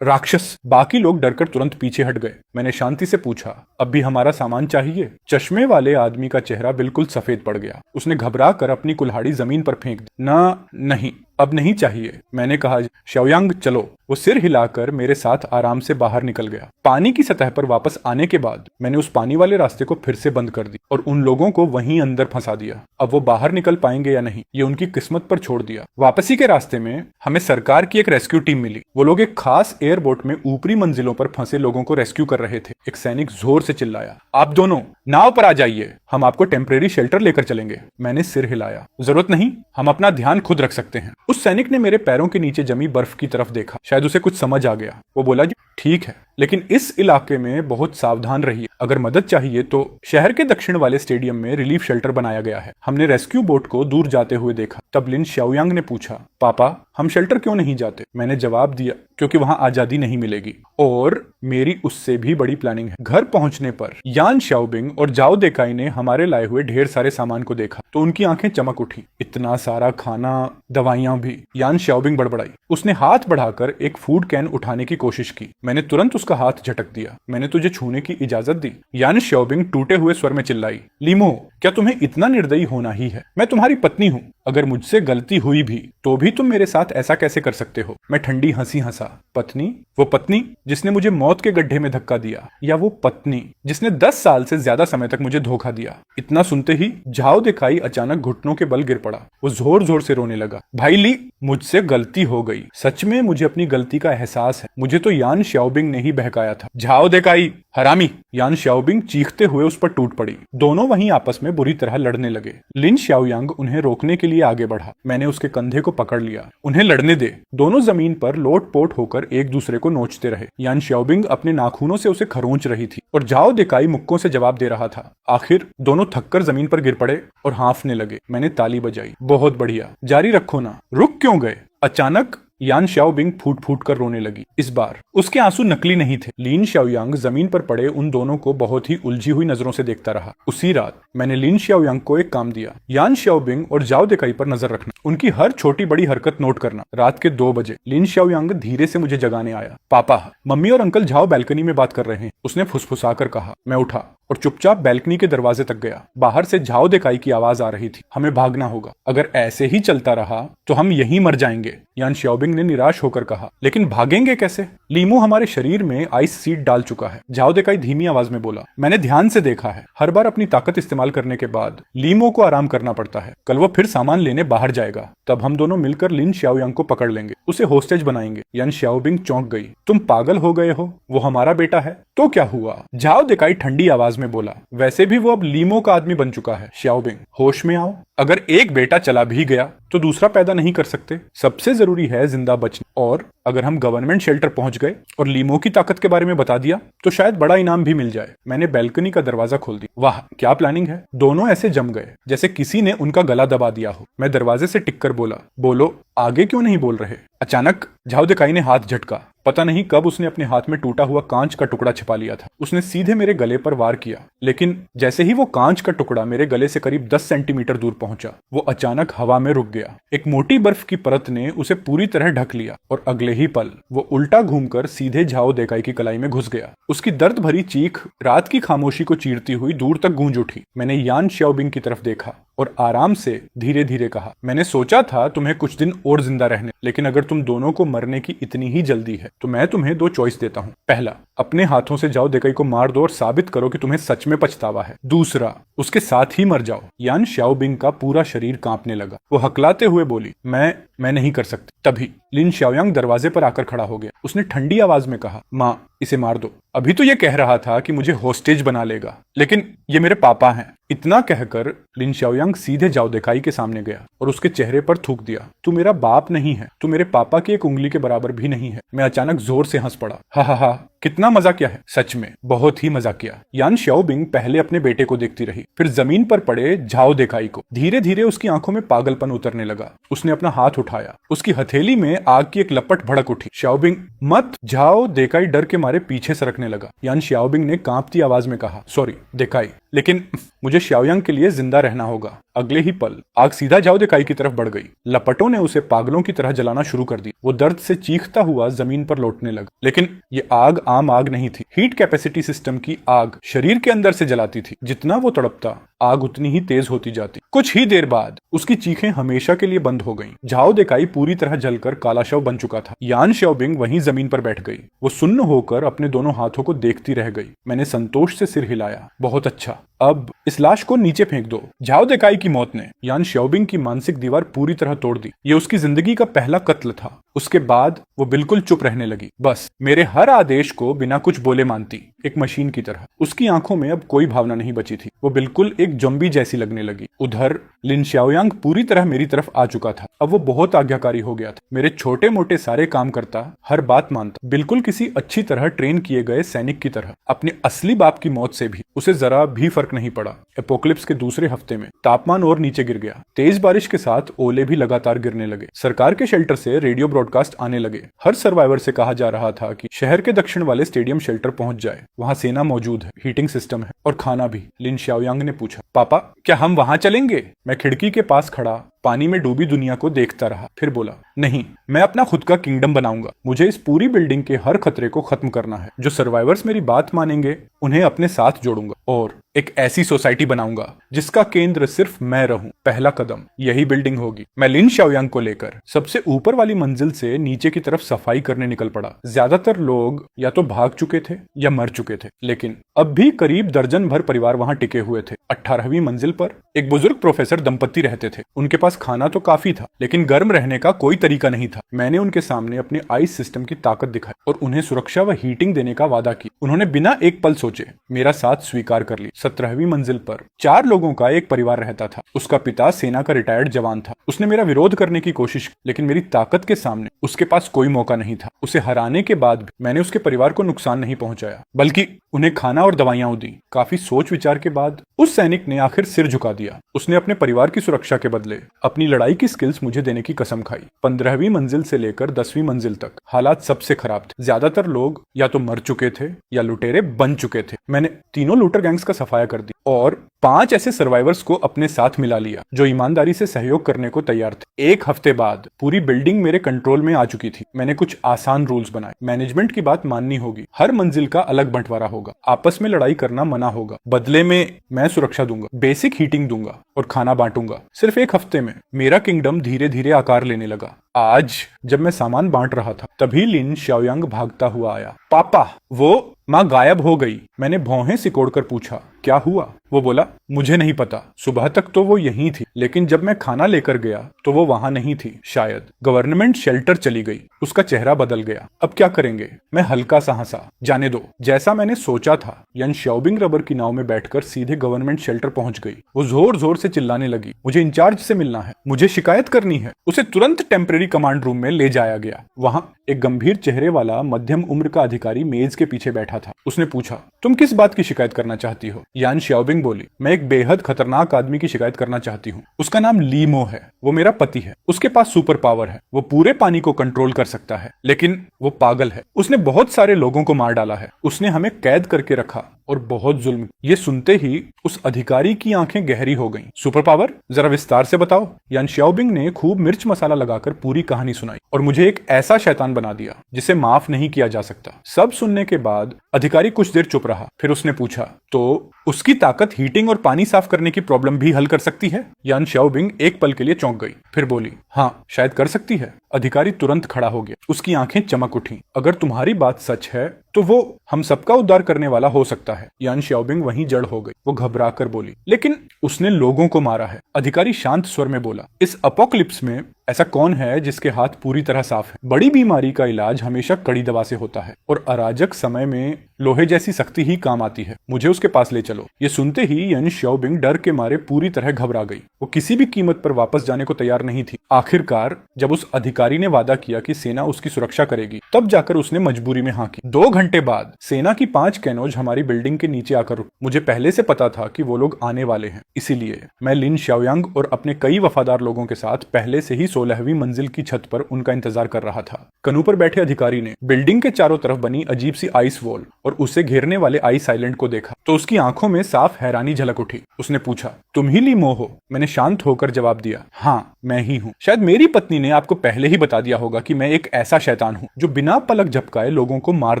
राक्षस! बाकी लोग डरकर तुरंत पीछे हट गए। मैंने शांति से पूछा, अब भी हमारा सामान चाहिए? चश्मे वाले आदमी का चेहरा बिल्कुल सफेद पड़ गया। उसने घबरा कर अपनी कुल्हाड़ी जमीन पर फेंक दी। नहीं, अब नहीं चाहिए। मैंने कहा, श्याओयांग चलो। वो सिर हिलाकर मेरे साथ आराम से बाहर निकल गया। पानी की सतह पर वापस आने के बाद मैंने उस पानी वाले रास्ते को फिर से बंद कर दी और उन लोगों को वहीं अंदर फंसा दिया। अब वो बाहर निकल पाएंगे या नहीं, ये उनकी किस्मत पर छोड़ दिया। वापसी के रास्ते में हमें सरकार की एक रेस्क्यू टीम मिली। वो लोग एक खास एयरबोट में ऊपरी मंजिलों पर फंसे लोगों को रेस्क्यू कर रहे थे। एक सैनिक जोर से चिल्लाया, आप दोनों नाव पर आ जाइए, हम आपको टेम्परेरी शेल्टर लेकर चलेंगे। मैंने सिर हिलाया, जरूरत नहीं, हम अपना ध्यान खुद रख सकते हैं। उस सैनिक ने मेरे पैरों के नीचे जमी बर्फ की तरफ देखा। शायद उसे कुछ समझ आ गया। वो बोला, जी ठीक है, लेकिन इस इलाके में बहुत सावधान रहिए। अगर मदद चाहिए तो शहर के दक्षिण वाले स्टेडियम में रिलीफ शेल्टर बनाया गया है। हमने रेस्क्यू बोट को दूर जाते हुए देखा। तब लिन श्याओयांग ने पूछा, पापा हम शेल्टर क्यों नहीं जाते? मैंने जवाब दिया, क्योंकि वहां आजादी नहीं मिलेगी। और मेरी उससे भी बड़ी प्लानिंग है। घर पहुंचने पर यान शाओबिंग और जाओ देकाई ने हमारे लाए हुए ढेर सारे सामान को देखा तो उनकी आंखें चमक उठी। इतना सारा खाना, दवाइयां भी। यान शाओबिंग बड़बड़ाई। उसने हाथ बढ़ाकर एक फूड कैन उठाने की कोशिश की। मैंने तुरंत उसका हाथ झटक दिया। मैंने तुझे छूने की इजाजत दी। यान शाओबिंग टूटे हुए स्वर में चिल्लाई, लीमो, क्या तुम्हें इतना निर्दयी होना ही है? मैं तुम्हारी पत्नी हूं। अगर मुझसे गलती हुई भी तो भी तुम मेरे साथ ऐसा कैसे कर सकते हो? मैं ठंडी हंसी हंसा। पत्नी? वो पत्नी जिसने मुझे मौत के गड्ढे में धक्का दिया, या वो पत्नी जिसने 10 साल से ज्यादा समय तक मुझे धोखा दिया? इतना सुनते ही जाओ दिखाई अचानक घुटनों के बल गिर पड़ा। वो जोर जोर से रोने लगा। भाई ली, मुझसे गलती हो गई। सच में मुझे अपनी गलती का एहसास है। मुझे तो यान शाओबिंग ने ही बहकाया था। जाओ दिखाई, हरामी! यान शाओबिंग चीखते हुए उस पर टूट पड़ी। दोनों वहीं आपस में बुरी तरह लड़ने लगे। लिन शाओयांग उन्हें रोकने के लिए आगे बढ़ा। मैंने उसके कंधे को पकड़ लिया। उन्हें लड़ने दे। दोनों जमीन पर लोट-पोट होकर एक दूसरे को नोचते रहे। यान शाओबिंग अपने नाखूनों से उसे खरोंच रही थी और जाओ दिखाई मुक्कों से जवाब दे रहा था। आखिर दोनों थककर जमीन पर गिर पड़े और हाँफने लगे। मैंने ताली बजाई। बहुत बढ़िया, जारी रखो ना, रुक क्यों गए? अचानक यान शाओबिंग फूट फूट कर रोने लगी। इस बार उसके आंसू नकली नहीं थे। लिन शाओयांग जमीन पर पड़े उन दोनों को बहुत ही उलझी हुई नजरों से देखता रहा। उसी रात मैंने लिन शाओयांग को एक काम दिया। यान शाओबिंग और जाओ दिखाई पर नजर रखना, उनकी हर छोटी बड़ी हरकत नोट करना। रात के 2 बजे लिन शाओयांग धीरे से मुझे जगाने आया। पापा, मम्मी और अंकल झाओ बैल्कनी में बात कर रहे हैं, उसने फुसफुसाकर कहा। मैं उठा और चुपचाप बैल्कनी के दरवाजे तक गया। बाहर से झाओ दिखाई की आवाज आ रही थी। हमें भागना होगा। अगर ऐसे ही चलता रहा तो हम यहीं मर जाएंगे, यान शाओबिंग ने निराश होकर कहा। लेकिन भागेंगे कैसे? लीमो हमारे शरीर में आइस सीड डाल चुका है, जाओ दिखाई धीमी आवाज में बोला। मैंने ध्यान से देखा है। हर बार अपनी ताकत इस्तेमाल करने के बाद लीमो को आराम करना पड़ता है। कल वो फिर सामान लेने बाहर जाएगा, तब हम दोनों मिलकर लिन शाओयांग को पकड़ लेंगे, उसे होस्टेज बनाएंगे। यान शाओबिंग चौंक गई। तुम पागल हो गए हो? वो हमारा बेटा है। तो क्या हुआ? जाओ दिखाई ठंडी आवाज में बोला। वैसे भी वो अब लीमो का आदमी बन चुका है। शाओबिंग, होश में आओ। अगर एक बेटा चला भी गया तो दूसरा पैदा नहीं कर सकते। सबसे जरूरी है जिंदा बचना। और अगर हम गवर्नमेंट शेल्टर पहुंच गए और लीमो की ताकत के बारे में बता दिया तो शायद बड़ा इनाम भी मिल जाए। मैंने बैल्कनी का दरवाजा खोल दिया। वाह, क्या प्लानिंग है! दोनों ऐसे जम गए जैसे किसी ने उनका गला दबा दिया हो। मैं दरवाजे से टिक कर बोला, बोलो, आगे क्यों नहीं बोल रहे? अचानक झाओ दिखाई ने हाथ झटका। पता नहीं कब उसने अपने हाथ में टूटा हुआ कांच का टुकड़ा छिपा लिया था। उसने सीधे मेरे गले पर वार किया, लेकिन जैसे ही वो कांच का टुकड़ा मेरे गले से करीब 10 सेंटीमीटर दूर पहुंचा, वो अचानक हवा में रुक गया। एक मोटी बर्फ की परत ने उसे पूरी तरह ढक लिया और अगले ही पल वो उल्टा घूमकर सीधे झाओ देकाई की कलाई में घुस गया। उसकी दर्द भरी चीख रात की खामोशी को चीरती हुई दूर तक गूंज उठी। मैंने यान शाओबिंग की तरफ देखा और आराम से धीरे धीरे कहा, मैंने सोचा था तुम्हें कुछ दिन और जिंदा रहने, लेकिन अगर तुम दोनों को मरने की इतनी ही जल्दी है तो मैं तुम्हें 2 चॉइस देता हूँ। पहला, अपने हाथों से जाओ दिखाई को मार दो और साबित करो कि तुम्हें सच में पछतावा है। दूसरा, उसके साथ ही मर जाओ। यान शाओबिंग का पूरा शरीर कांपने लगा। वो हकलाते हुए बोली, मैं नहीं कर सकती। तभी लिन शाओयांग दरवाजे पर आकर खड़ा हो गया। उसने ठंडी आवाज में कहा, माँ, इसे मार दो। अभी तो ये कह रहा था कि मुझे होस्टेज बना लेगा, लेकिन ये मेरे पापा हैं। इतना कहकर लिन शाओयांग सीधे जाओ दिखाई के सामने गया और उसके चेहरे पर थूक दिया। तू मेरा बाप नहीं है, तू मेरे पापा की एक उंगली के बराबर भी नहीं है। मैं अचानक जोर से हंस पड़ा। हा हा हा, कितना मजा किया है! सच में बहुत ही मजा किया। यान शाओबिंग पहले अपने बेटे को देखती रही, फिर जमीन पर पड़े झाओ दिखाई को। धीरे धीरे उसकी आंखों में पागलपन उतरने लगा। उसने अपना हाथ उठाया। उसकी हथेली में आग की एक लपट भड़क उठी। शाओबिंग, मत! झाओ दिखाई डर के मारे पीछे सरकने लगा। यान शाओबिंग ने कांपती आवाज में कहा, सॉरी दिखाई, लेकिन मुझे शाओयांग के लिए जिंदा रहना होगा। अगले ही पल आग सीधा जाओ दिखाई की तरफ बढ़ गई। लपटों ने उसे पागलों की तरह जलाना शुरू कर दी। वो दर्द से चीखता हुआ जमीन पर लौटने लगा। लेकिन ये आग आम आग नहीं थी। हीट कैपेसिटी सिस्टम की आग शरीर के अंदर से जलाती थी। जितना वो तड़पता, आग उतनी ही तेज होती जाती। कुछ ही देर बाद उसकी चीखें हमेशा के लिए बंद हो गईं। झाओ दिखाई पूरी तरह जलकर काला शव बन चुका था। यान शाओबिंग वहीं जमीन पर बैठ गई। वो सुन्न होकर अपने दोनों हाथों को देखती रह गई। मैंने संतोष से सिर हिलाया। बहुत अच्छा, अब इस लाश को नीचे फेंक दो। झाओ दिखाई की मौत ने यान शाओबिंग की मानसिक दीवार पूरी तरह तोड़ दी। ये उसकी जिंदगी का पहला कत्ल था। उसके बाद वो बिल्कुल चुप रहने लगी, बस मेरे हर आदेश को बिना कुछ बोले मानती, एक मशीन की तरह। उसकी आंखों में अब कोई भावना नहीं बची थी। वो बिल्कुल एक ज़ॉम्बी जैसी लगने लगी। उधर लिन शाओयांग पूरी तरह मेरी तरफ आ चुका था। अब वो बहुत आज्ञाकारी हो गया था। मेरे छोटे मोटे सारे काम करता, हर बात मानता, बिल्कुल किसी अच्छी तरह ट्रेन किए गए सैनिक की तरह। अपने असली बाप की मौत से भी उसे जरा भी फर्क नहीं पड़ा। एपोक्लिप्स के दूसरे हफ्ते में तापमान और नीचे गिर गया। तेज बारिश के साथ ओले भी लगातार गिरने लगे। सरकार के शेल्टर से रेडियो ब्रॉडकास्ट आने लगे। हर सर्वाइवर से कहा जा रहा था कि शहर के दक्षिण वाले स्टेडियम शेल्टर पहुंच जाए, वहां सेना मौजूद है, हीटिंग सिस्टम है और खाना भी। लिन शाओयांग ने पूछा, पापा क्या हम वहां चलेंगे? मैं खिड़की के पास खड़ा पानी में डूबी दुनिया को देखता रहा, फिर बोला, नहीं, मैं अपना खुद का किंगडम बनाऊंगा। मुझे इस पूरी बिल्डिंग के हर खतरे को खत्म करना है। जो सर्वाइवर्स मेरी बात मानेंगे उन्हें अपने साथ जोड़ूंगा और एक ऐसी सोसाइटी बनाऊंगा जिसका केंद्र सिर्फ मैं रहूं। पहला कदम यही बिल्डिंग होगी। मैं लिन शाओयांग को लेकर सबसे ऊपर वाली मंजिल से नीचे की तरफ सफाई करने निकल पड़ा। ज्यादातर लोग या तो भाग चुके थे या मर चुके थे, लेकिन अब भी करीब दर्जन भर परिवार वहां टिके हुए थे। 18वीं मंजिल पर एक बुजुर्ग प्रोफेसर दंपत्ति रहते थे। उनके पास खाना तो काफी था, लेकिन गर्म रहने का कोई तरीका नहीं था। मैंने उनके सामने अपने आइस सिस्टम की ताकत दिखाई और उन्हें सुरक्षा व हीटिंग देने का वादा किया। उन्होंने बिना एक पल सोचे मेरा साथ स्वीकार कर लिया। 17वीं मंजिल पर 4 लोगों का एक परिवार रहता था। उसका पिता सेना का रिटायर्ड जवान था। उसने मेरा विरोध करने की कोशिश की, लेकिन मेरी ताकत के सामने उसके पास कोई मौका नहीं था। उसे हराने के बाद भी मैंने उसके परिवार को नुकसान नहीं पहुंचाया, बल्कि उन्हें खाना और दवाइयां दी। काफी सोच विचार के बाद उस सैनिक ने आखिर सिर झुका दिया। उसने अपने परिवार की सुरक्षा के बदले अपनी लड़ाई की स्किल्स मुझे देने की कसम खाई। 15वीं मंजिल से लेकर 10वीं मंजिल तक हालात सबसे खराब थे। ज्यादातर लोग या तो मर चुके थे या लुटेरे बन चुके थे। मैंने तीनों लूटर गैंग्स का सफाया कर दिया और 5 ऐसे सर्वाइवर्स को अपने साथ मिला लिया जो ईमानदारी से सहयोग करने को तैयार थे। 1 हफ्ते बाद पूरी बिल्डिंग मेरे कंट्रोल में आ चुकी थी। मैंने कुछ आसान रूल्स बनाए। मैनेजमेंट की बात माननी होगी। हर मंजिल का अलग बंटवारा होगा। आपस में लड़ाई करना मना होगा। बदले में मैं सुरक्षा दूंगा, बेसिक हीटिंग दूंगा और खाना बांटूंगा। सिर्फ 1 हफ्ते में मेरा किंगडम धीरे धीरे आकार लेने लगा। आज जब मैं सामान बांट रहा था, तभी लिन शाओयांग भागता हुआ आया। पापा, वो माँ गायब हो गई। मैंने भौहें सिकोड़कर पूछा, क्या हुआ? वो बोला, मुझे नहीं पता। सुबह तक तो वो यहीं थी, लेकिन जब मैं खाना लेकर गया तो वो वहां नहीं थी। शायद गवर्नमेंट शेल्टर चली गई। उसका चेहरा बदल गया। अब क्या करेंगे? मैं हल्का सा हंसा। जाने दो। जैसा मैंने सोचा था, यान शाओबिंग रबर की नाव में बैठकर सीधे गवर्नमेंट शेल्टर पहुंच गई। वो जोर जोर से चिल्लाने लगी, मुझे इंचार्ज से मिलना है, मुझे शिकायत करनी है। उसे तुरंत टेम्परेरी कमांड रूम में ले जाया गया। वहां एक गंभीर चेहरे वाला मध्यम उम्र का अधिकारी मेज के पीछे बैठा था। उसने पूछा, तुम किस बात की शिकायत करना चाहती हो? यान शाओबिंग बोली, मैं एक बेहद खतरनाक आदमी की शिकायत करना चाहती हूँ। उसका नाम ली मो है। वो मेरा पति है। उसके पास सुपर पावर है। वो पूरे पानी को कंट्रोल कर सकता है, लेकिन वो पागल है। उसने बहुत सारे लोगों को मार डाला है। उसने हमें कैद करके रखा और बहुत जुल्म। ये सुनते ही उस अधिकारी की आंखें गहरी हो गईं। Super power? जरा विस्तार से बताओ। यान शाओबिंग ने खूब मिर्च मसाला लगाकर पूरी कहानी सुनाई और मुझे एक ऐसा शैतान बना दिया जिसे माफ नहीं किया जा सकता। सब सुनने के बाद अधिकारी कुछ देर चुप रहा। फिर उसने पूछा, तो उसकी ताकत हीटिंग और पानी साफ करने की प्रॉब्लम भी हल कर सकती है? यान शाओबिंग एक पल के लिए चौंक गई, फिर बोली, हाँ, शायद कर सकती है। अधिकारी तुरंत खड़ा हो गया। उसकी आंखें चमक उठी। अगर तुम्हारी बात सच है तो वो हम सबका उद्धार करने वाला हो सकता है। यान शाओबिंग वहीं जड़ हो गई। वो घबरा कर बोली, लेकिन उसने लोगों को मारा है। अधिकारी शांत स्वर में बोला, इस अपोकलिप्स में ऐसा कौन है जिसके हाथ पूरी तरह साफ है? बड़ी बीमारी का इलाज हमेशा कड़ी दवा से होता है और अराजक समय में लोहे जैसी सख्ती ही काम आती है। मुझे उसके पास ले चलो। ये सुनते ही यान शाओबिंग डर के मारे पूरी तरह घबरा गई। वो किसी भी कीमत पर वापस जाने को तैयार नहीं थी। आखिरकार जब उस अधिकारी ने वादा किया कि सेना उसकी सुरक्षा करेगी, तब जाकर उसने मजबूरी में हाँ की। 2 घंटे बाद सेना की 5 कैनोज हमारी बिल्डिंग के नीचे आकर रुकी। मुझे पहले से पता था कि वो लोग आने वाले हैं, इसीलिए मैं लिन शाओयांग और अपने कई वफादार लोगों के साथ पहले से ही 16वीं मंजिल की छत पर उनका इंतजार कर रहा था। कनू पर बैठे अधिकारी ने बिल्डिंग के चारों तरफ बनी अजीब सी आइस वॉल और उसे घेरने वाले आइस आइलैंड को देखा तो उसकी आंखों में साफ हैरानी झलक उठी। उसने पूछा, तुम ही ली मो हो? मैंने शांत होकर जवाब दिया, हाँ, मैं ही हूँ। शायद मेरी पत्नी ने आपको पहले ही बता दिया होगा कि मैं एक ऐसा शैतान हूँ जो बिना पलक झपकाए लोगों को मार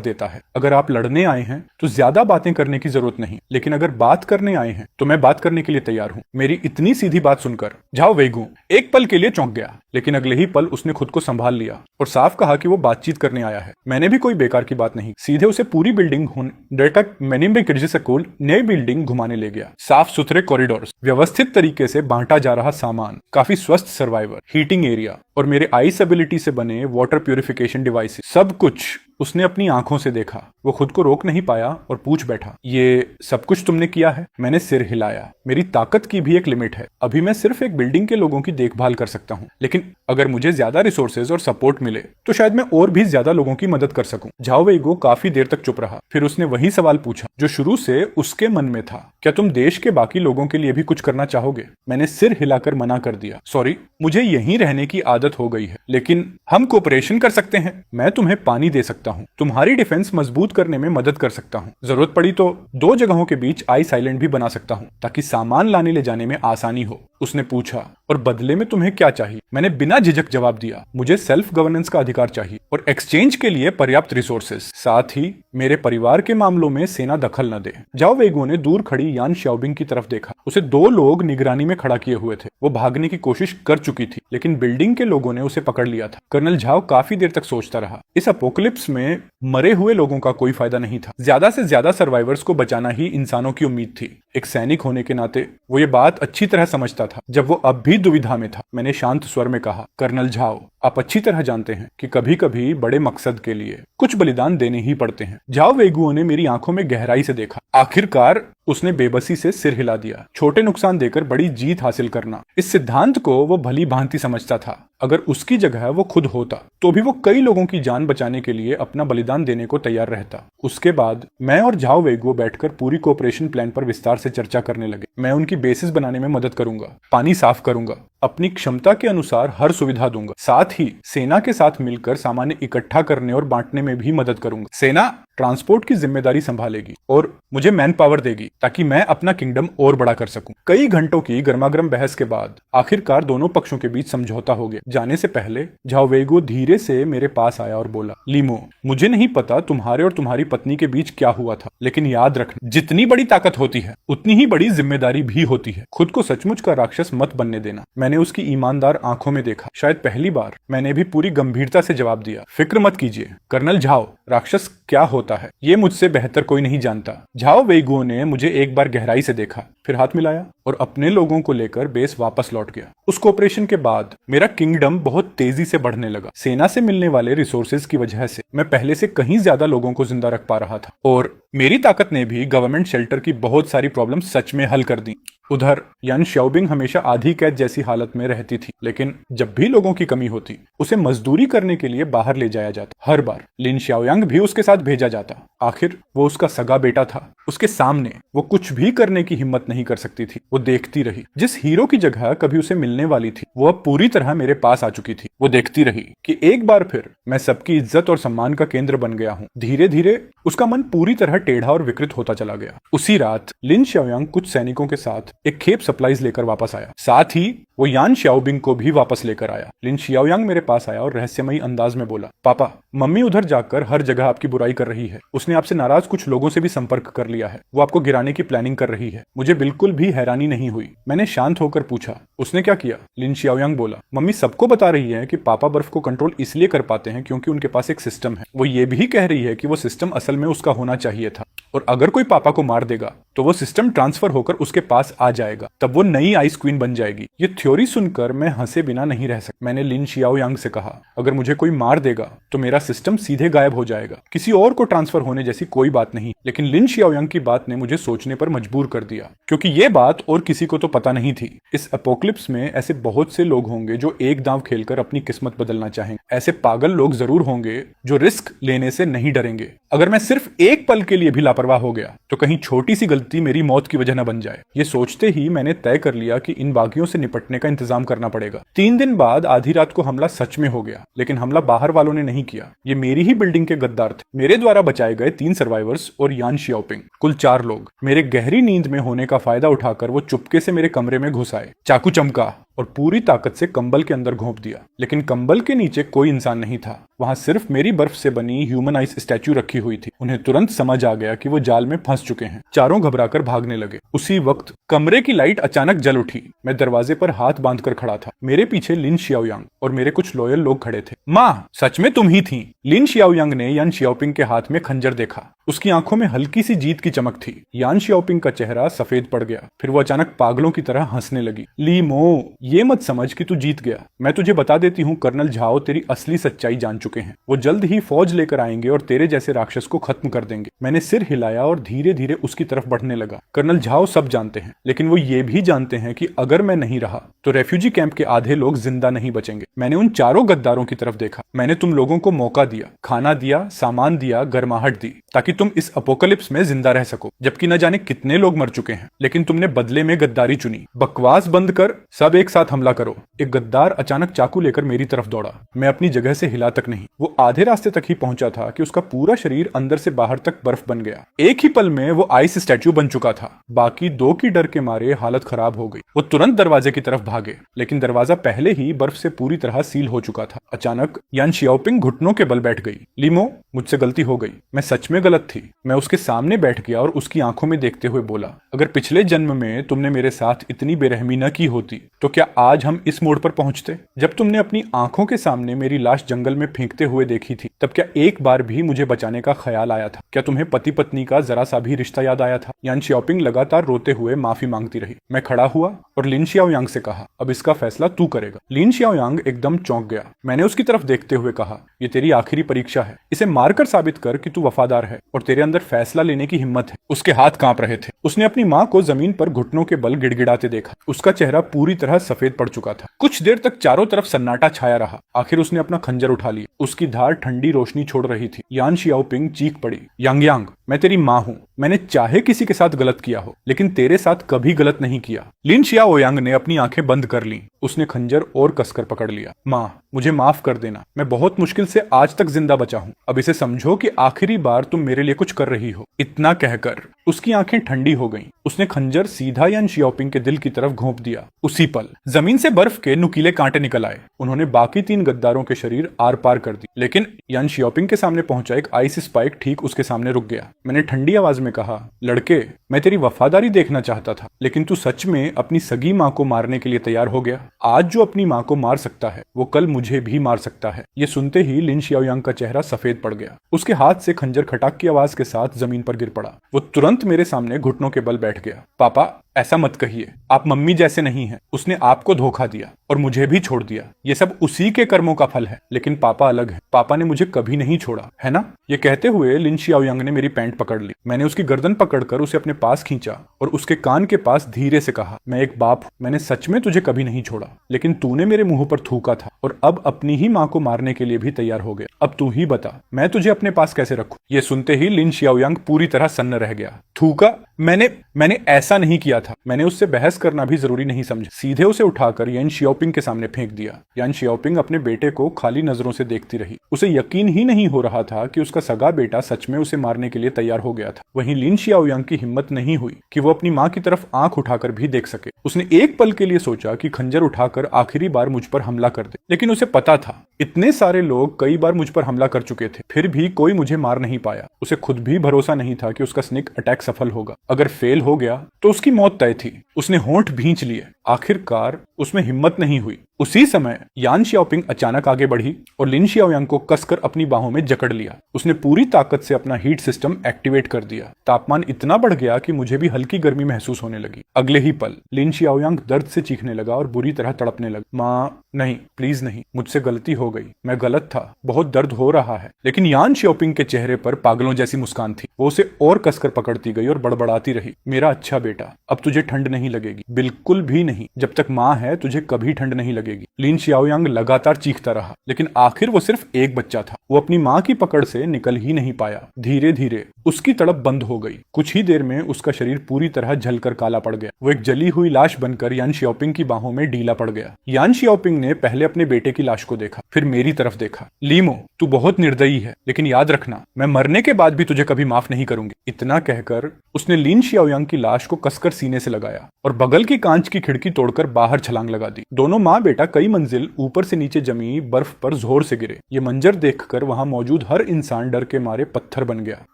देता है। अगर आप लड़ने आए हैं तो ज्यादा बातें करने की जरूरत नहीं, लेकिन अगर बात करने आए हैं तो मैं बात करने के लिए तैयार हूँ। मेरी इतनी सीधी बात सुनकर झाओ वेइगू एक पल के लिए चौंक गया, लेकिन अगले ही पल उसने खुद को संभाल लिया और साफ कहा कि वो बातचीत करने आया है। मैंने भी कोई बेकार की बात नहीं, सीधे उसे पूरी बिल्डिंग तक मेनिम्बे किर्जी स्कूल नई बिल्डिंग घुमाने ले गया। साफ सुथरे कॉरिडोर्स, व्यवस्थित तरीके से बांटा जा रहा सामान, काफी स्वस्थ सर्वाइवर, हीटिंग एरिया और मेरे आइस एबिलिटी से बने वाटर प्यूरिफिकेशन डिवाइसेस, सब कुछ उसने अपनी आंखों से देखा। वो खुद को रोक नहीं पाया और पूछ बैठा, ये सब कुछ तुमने किया है? मैंने सिर हिलाया। मेरी ताकत की भी एक लिमिट है। अभी मैं सिर्फ एक बिल्डिंग के लोगों की देखभाल कर सकता हूँ, लेकिन अगर मुझे ज्यादा रिसोर्सेज और सपोर्ट मिले तो शायद मैं और भी ज्यादा लोगों की मदद कर सकूं। झाओ वेइगो काफी देर तक चुप रहा। फिर उसने वही सवाल पूछा जो शुरू से उसके मन में था, क्या तुम देश के बाकी लोगों के लिए भी कुछ करना चाहोगे? मैंने सिर हिलाकर मना कर दिया, सॉरी, मुझे यहीं रहने की आदत मदद हो गई है, लेकिन हम कोऑपरेशन कर सकते हैं। मैं तुम्हें पानी दे सकता हूँ, तुम्हारी डिफेंस मजबूत करने में मदद कर सकता हूँ, जरूरत पड़ी तो 2 जगहों के बीच आइस आइलैंड भी बना सकता हूँ ताकि सामान लाने ले जाने में आसानी हो। उसने पूछा, और बदले में तुम्हें क्या चाहिए? मैंने बिना झिझक जवाब दिया, मुझे सेल्फ गवर्नेंस का अधिकार चाहिए और एक्सचेंज के लिए पर्याप्त रिसोर्सेज। साथ ही मेरे परिवार के मामलों में सेना दखल न दे। जाओ वेगो ने दूर खड़ी यान श्याओबिंग की तरफ देखा। उसे 2 लोग निगरानी में खड़ा किए हुए थे। वो भागने की कोशिश कर चुकी थी, लेकिन बिल्डिंग के लोगों ने उसे पकड़ लिया था। कर्नल झाओ काफी देर तक सोचता रहा। इस अपोकलिप्स में मरे हुए लोगों का कोई फायदा नहीं था। ज्यादा से ज्यादा सर्वाइवर्स को बचाना ही इंसानों की उम्मीद थी। एक सैनिक होने के नाते वो ये बात अच्छी तरह समझता था। जब वो अब भी दुविधा में था, मैंने शांत स्वर में कहा, कर्नल झाओ, आप अच्छी तरह जानते हैं कि कभी कभी बड़े मकसद के लिए कुछ बलिदान देने ही पड़ते हैं। झाओ वेगुओ ने मेरी आंखों में गहराई से देखा। आखिरकार उसने बेबसी से सिर हिला दिया। छोटे नुकसान देकर बड़ी जीत हासिल करना, इस सिद्धांत को वो भली भांति समझता था। अगर उसकी जगह वो खुद होता तो भी वो कई लोगों की जान बचाने के लिए अपना बलिदान देने को तैयार रहता। उसके बाद मैं और झाओ वेगुओ बैठकर पूरी कोऑपरेशन प्लान पर विस्तार से चर्चा करने लगे। मैं उनकी बेसिस बनाने में मदद करूंगा, पानी साफ करूंगा, अपनी क्षमता के अनुसार हर सुविधा दूंगा। साथ ही सेना के साथ मिलकर सामान इकट्ठा करने और बांटने में भी मदद करूंगा। सेना ट्रांसपोर्ट की जिम्मेदारी संभालेगी और मुझे मैन पावर देगी ताकि मैं अपना किंगडम और बड़ा कर सकूं। कई घंटों की गर्मागर्म बहस के बाद आखिरकार दोनों पक्षों के बीच समझौता हो गया। जाने से पहले झाओ वेगो धीरे से मेरे पास आया और बोला, लीमो, मुझे नहीं पता तुम्हारे और तुम्हारी पत्नी के बीच क्या हुआ था, लेकिन याद रखना, जितनी बड़ी ताकत होती है उतनी ही बड़ी जिम्मेदारी भी होती है। खुद को सचमुच का राक्षस मत बनने देना। मैंने उसकी ईमानदार आंखों में देखा। शायद पहली बार मैंने भी पूरी गंभीरता से जवाब दिया, फिक्र मत कीजिए कर्नल झाओ, राक्षस क्या होता है ये मुझसे बेहतर कोई नहीं जानता। झाओ वेगुओ ने मुझे एक बार गहराई से देखा, फिर हाथ मिलाया और अपने लोगों को लेकर बेस वापस लौट गया। उस ऑपरेशन के बाद मेरा किंगडम बहुत तेजी से बढ़ने लगा। सेना से मिलने वाले रिसोर्सेज की वजह से मैं पहले से कहीं ज्यादा लोगों को जिंदा रख पा रहा था और मेरी ताकत ने भी गवर्नमेंट शेल्टर की बहुत सारी प्रॉब्लम सच में हल कर दी। उधर यान श्याओबिंग हमेशा आधी कैद जैसी हालत में रहती थी, लेकिन जब भी लोगों की कमी होती उसे मजदूरी करने के लिए बाहर ले जाया जाता। हर बार लिन श्याओयांग भी उसके साथ भेजा जाता। आखिर वो उसका सगा बेटा था। उसके सामने वो कुछ भी करने की हिम्मत नहीं कर सकती थी। वो देखती रही। जिस हीरो की जगह कभी उसे मिलने वाली थी वो अब पूरी तरह मेरे पास आ चुकी थी। वो देखती रही कि एक बार फिर मैं सबकी इज्जत और सम्मान का केंद्र बन गया हूँ। धीरे धीरे उसका मन पूरी तरह टेढ़ा और विकृत होता चला गया। उसी रात लिन श्याओयांग कुछ सैनिकों के साथ एक खेप सप्लाईज लेकर वापस आया। साथ ही वो यान श्याओबिंग को भी वापस लेकर आया। लिन श्याओयांग मेरे पास आया और रहस्यमयी अंदाज में बोला, पापा, मम्मी उधर जाकर हर जगह आपकी बुराई कर रही है। उसने आपसे नाराज कुछ लोगों से भी संपर्क कर लिया है। वो आपको गिराने की प्लानिंग कर रही है। मुझे बिल्कुल भी हैरानी नहीं हुई। मैंने शांत होकर पूछा, उसने क्या किया? लिन श्याओयांग बोला, मम्मी सबको बता रही है कि पापा बर्फ को कंट्रोल इसलिए कर पाते हैं क्योंकि उनके पास एक सिस्टम है। वो ये भी कह रही है कि वो सिस्टम असल में उसका होना चाहिए था और अगर कोई पापा को मार देगा तो वो सिस्टम ट्रांसफर होकर उसके पास आ जाएगा। तब वो नई आइस क्वीन बन जाएगी। ये थ्योरी सुनकर मैं हंसे बिना नहीं रह सकता। मैंने लिन श्याओयांग से कहा, अगर मुझे कोई मार देगा तो मेरा सिस्टम सीधे गायब हो जाएगा। किसी और को ट्रांसफर होने जैसी कोई बात नहीं। लेकिन लिन श्याओयांग की बात ने मुझे सोचने पर मजबूर कर दिया, क्योंकि ये बात और किसी को तो पता नहीं थी। इस एपोक्लिप्स में ऐसे बहुत से लोग होंगे जो एक दांव खेलकर अपनी किस्मत बदलना चाहेंगे। ऐसे पागल लोग जरूर होंगे जो रिस्क लेने से नहीं डरेंगे। अगर मैं सिर्फ एक पल के लिए भी लापरवाह हो गया तो कहीं छोटी सी गलती मेरी मौत की वजह न बन जाए। ये सोचते ही मैंने तय कर लिया कि इन बागियों से निपटने का इंतजाम करना पड़ेगा। 3 दिन बाद आधी रात को हमला सच में हो गया, लेकिन हमला बाहर वालों ने नहीं किया। ये मेरी ही बिल्डिंग के गद्दार थे। मेरे द्वारा बचाए गए 3 सर्वाइवर्स और यान श्याओपिंग, कुल 4 लोग। मेरे गहरी नींद में होने का फायदा उठाकर वो चुपके से मेरे कमरे में घुस आए। चाकू चमका और पूरी ताकत से कंबल के अंदर घोंप दिया। लेकिन कंबल के नीचे कोई इंसान नहीं था। वहां सिर्फ मेरी बर्फ से बनी ह्यूमन आइस स्टैच्यू रखी हुई थी। उन्हें तुरंत समझ आ गया कि वो जाल में फंस चुके हैं। चारों घबराकर भागने लगे। उसी वक्त कमरे की लाइट अचानक जल उठी। मैं दरवाजे पर हाथ बांधकर खड़ा था। मेरे पीछे लिन श्याओयांग और मेरे कुछ लॉयल लोग खड़े थे। माँ, सच में तुम ही थी? लिन श्याओयांग ने यान श्याओपिंग के हाथ में खंजर देखा। उसकी आंखों में हल्की सी जीत की चमक थी। यान श्याओपिंग का चेहरा सफेद पड़ गया। फिर वो अचानक पागलों की तरह हंसने लगी। ली मो, ये मत समझ कि तू जीत गया। मैं तुझे बता देती हूँ, कर्नल झाओ तेरी असली सच्चाई जान चुके हैं। वो जल्द ही फौज लेकर आएंगे और तेरे जैसे राक्षस को खत्म कर देंगे। मैंने सिर हिलाया और धीरे धीरे उसकी तरफ बढ़ने लगा। कर्नल झाओ सब जानते हैं, लेकिन वो ये भी जानते हैं कि अगर मैं नहीं रहा तो रेफ्यूजी कैंप के आधे लोग जिंदा नहीं बचेंगे। मैंने उन चारों गद्दारों की तरफ देखा। मैंने तुम लोगों को मौका दिया, खाना दिया, सामान दिया, गर्माहट दी, ताकि तुम इस अपोकलिप्स में जिंदा रह सको, जबकि न जाने कितने लोग मर चुके हैं। लेकिन तुमने बदले में गद्दारी चुनी। बकवास बंद कर, सब एक साथ हमला करो। एक गद्दार अचानक चाकू लेकर मेरी तरफ दौड़ा। मैं अपनी जगह से हिला तक नहीं। वो आधे रास्ते तक ही पहुंचा था कि उसका पूरा शरीर अंदर से बाहर तक बर्फ बन गया। एक ही पल में वो आइस स्टैच्यू बन चुका था। बाकी दो की डर के मारे हालत खराब हो गई। वो तुरंत दरवाजे की तरफ भागे, लेकिन दरवाजा पहले ही बर्फ से पूरी तरह सील हो चुका था। अचानक यान शियाओपिंग घुटनों के बल बैठ गई। लीमो, मुझसे गलती हो गई, मैं सच में गलत थी। मैं उसके सामने बैठ गया और उसकी आंखों में देखते हुए बोला, अगर पिछले जन्म में तुमने मेरे साथ इतनी बेरहमी न की होती तो क्या आज हम इस मोड़ पर पहुंचते? जब तुमने अपनी आंखों के सामने मेरी लाश जंगल में फेंकते हुए देखी थी, तब क्या एक बार भी मुझे बचाने का ख्याल आया था? क्या तुम्हें पति पत्नी का जरा सा भी रिश्ता याद आया था? यान शियाओपिंग लगातार रोते हुए माफी मांगती रही। मैं खड़ा हुआ और लिन शियाओयांग से कहा, अब इसका फैसला तू करेगा। लिन शियाओयांग एकदम चौंक गया। मैंने उसकी तरफ देखते हुए कहा, ये तेरी आखिरी परीक्षा है। इसे मारकर साबित कर कि तू वफादार है और तेरे अंदर फैसला लेने की हिम्मत है। उसके हाथ कांप रहे थे। उसने अपनी माँ को जमीन पर घुटनों के बल गिड़गिड़ाते देखा। उसका चेहरा पूरी तरह सफेद पड़ चुका था। कुछ देर तक चारों तरफ सन्नाटा छाया रहा। आखिर उसने अपना खंजर उठा लिया। उसकी धार ठंडी रोशनी छोड़ रही थी। यान शियाओपिंग चीख पड़ी, यांग, मैं तेरी माँ हूँ। मैंने चाहे किसी के साथ गलत किया हो, लेकिन तेरे साथ कभी गलत नहीं किया। लिन शियाओयांग ने अपनी आंखें बंद कर ली। उसने खंजर और कसकर पकड़ लिया। माँ, मुझे माफ कर देना। मैं बहुत मुश्किल से आज तक जिंदा बचा हूँ। अब इसे समझो कि आखिरी बार तुम मेरे लिए कुछ कर रही हो। इतना कहकर उसकी आंखें ठंडी हो गईं। उसने खंजर सीधा यान शियाओपिंग के दिल की तरफ घोंप दिया। उसी पल जमीन से बर्फ के नुकीले कांटे निकल आए। उन्होंने बाकी 3 गद्दारों के शरीर आर पार कर दी, लेकिन यान शियाओपिंग के सामने पहुंचा एक आइस स्पाइक ठीक उसके सामने रुक गया। मैंने ठंडी आवाज में कहा, लड़के, मैं तेरी वफादारी देखना चाहता था, लेकिन तू सच में अपनी सगी माँ को मारने के लिए तैयार हो गया। आज जो अपनी माँ को मार सकता है, वो कल मुझे भी मार सकता है। ये सुनते ही लिन शियाओयांग का चेहरा सफेद पड़ गया। उसके हाथ से खंजर खटाक की आवाज के साथ जमीन पर गिर पड़ा। वो तुरंत मेरे सामने घुटनों के बल बैठ गया। पापा, ऐसा मत कहिए, आप मम्मी जैसे नहीं हैं। उसने आपको धोखा दिया और मुझे भी छोड़ दिया। ये सब उसी के कर्मों का फल है, लेकिन पापा अलग है। पापा ने मुझे कभी नहीं छोड़ा, है ना? ये कहते हुए लिन शियाओयांग ने मेरी पैंट पकड़ ली। मैंने उसकी गर्दन पकड़कर उसे अपने पास खींचा और उसके कान के पास धीरे से कहा, मैं एक बाप हूं। मैंने सच में तुझे कभी नहीं छोड़ा, लेकिन तूने मेरे मुंह पर थूका था और अब अपनी ही माँ को मारने के लिए भी तैयार हो गया। अब तू ही बता, मैं तुझे अपने पास कैसे रखूं? ये सुनते ही लिन शियाओयांग पूरी तरह सन्न रह गया। थूका? मैंने ऐसा नहीं किया था। मैंने उससे बहस करना भी जरूरी नहीं समझा। सीधे उसे उठाकर यान शियाओपिंग के सामने फेंक दिया। यान शियाओपिंग अपने बेटे को खाली नजरों से देखती रही। उसे यकीन ही नहीं हो रहा था कि उसका सगा बेटा सच में उसे मारने के लिए तैयार हो गया था। वहीं लिन शियाओयांग की हिम्मत नहीं हुई कि वो अपनी माँ की तरफ आंख उठाकर भी देख सके। उसने एक पल के लिए सोचा कि खंजर उठाकर आखिरी बार मुझ पर हमला कर दे, लेकिन उसे पता था इतने सारे लोग कई बार मुझ पर हमला कर चुके थे, फिर भी कोई मुझे मार नहीं पाया। उसे खुद भी भरोसा नहीं था कि उसका स्नेक अटैक सफल होगा। अगर फेल हो गया तो उसकी मौत तय थी। उसने होंठ भींच लिए। आखिरकार उसमें हिम्मत नहीं हुई। उसी समय यान शियाओपिंग अचानक आगे बढ़ी और लिन शियाओयांग को कसकर अपनी बाहों में जकड़ लिया। उसने पूरी ताकत से अपना हीट सिस्टम एक्टिवेट कर दिया। तापमान इतना बढ़ गया कि मुझे भी हल्की गर्मी महसूस होने लगी। अगले ही पल लिन शियाओयांग दर्द से चीखने लगा और बुरी तरह तड़पने लगा। माँ, नहीं, प्लीज नहीं, मुझसे गलती हो गई, मैं गलत था, बहुत दर्द हो रहा है। लेकिन यान शियाओपिंग के चेहरे पर पागलों जैसी मुस्कान थी। वो उसे और कसकर पकड़ती गई और बड़बड़ाती रही, मेरा अच्छा बेटा, अब तुझे ठंड नहीं लगेगी, बिल्कुल भी नहीं। जब तक माँ है तुझे कभी ठंड नहीं लगेगी। लिन शियाओयांग लगातार चीखता रहा, लेकिन आखिर वो सिर्फ एक बच्चा था। वो अपनी माँ की पकड़ से निकल ही नहीं पाया। धीरे धीरे उसकी तड़प बंद हो गई। कुछ ही देर में उसका शरीर पूरी तरह जलकर काला पड़ गया। वो एक जली हुई लाश बनकर यान शियाओपिंग की बाहों में ढीला पड़ गया। यान शियाओपिंग ने पहले अपने बेटे की लाश को देखा, फिर मेरी तरफ देखा। लीमो, तू बहुत निर्दयी है, लेकिन याद रखना, मैं मरने के बाद भी तुझे कभी माफ नहीं करूंगी। इतना कहकर उसने लिन शियाओयांग की लाश को कसकर सीने से लगाया और बगल की कांच की खिड़की तोड़कर बाहर छलांग लगा दी। दोनों माँ बेटा कई मंजिल ऊपर से नीचे जमी बर्फ पर जोर से गिरे। ये मंजर देखकर वहां मौजूद हर इंसान डर के मारे पत्थर बन गया।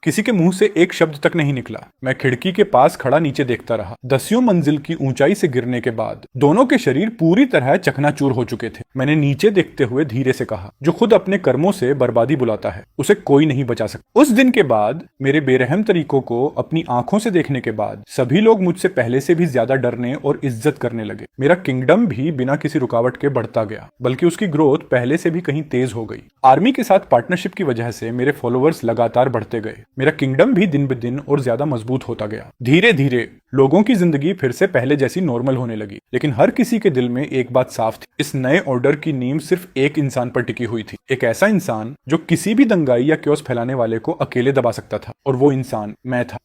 किसी के मुंह से एक शब्द तक नहीं निकला। मैं खिड़की के पास खड़ा नीचे देखता रहा। 10वीं मंजिल की ऊंचाई से गिरने के बाद दोनों के शरीर पूरी तरह चकनाचूर हो चुके थे। मैंने नीचे देखते हुए धीरे से कहा, जो खुद अपने कर्मों से बर्बादी बुलाता है उसे कोई नहीं बचा सकता। उस दिन के बाद मेरे बेरहम तरीकों को अपनी आंखों से देखने के बाद सभी लोग मुझसे पहले से भी ज्यादा डरने और इज्जत करने लगे। मेरा किंगडम भी बिना किसी रुकावट के बढ़ता गया, बल्कि उसकी ग्रोथ पहले से भी कहीं तेज हो गई। आर्मी के साथ पार्टनरशिप की वजह से मेरे फॉलोअर्स लगातार बढ़ते गए। मेरा किंगडम भी दिन ब दिन और ज्यादा मजबूत होता गया। धीरे धीरे लोगों की जिंदगी फिर से पहले जैसी नॉर्मल होने लगी, लेकिन हर किसी के दिल में एक बात साफ थी, इस नए ऑर्डर की नींव सिर्फ एक इंसान पर टिकी हुई थी। एक ऐसा इंसान जो किसी भी दंगाई या क्योस फैलाने वाले को अकेले दबा सकता था, और वो इंसान मैं था।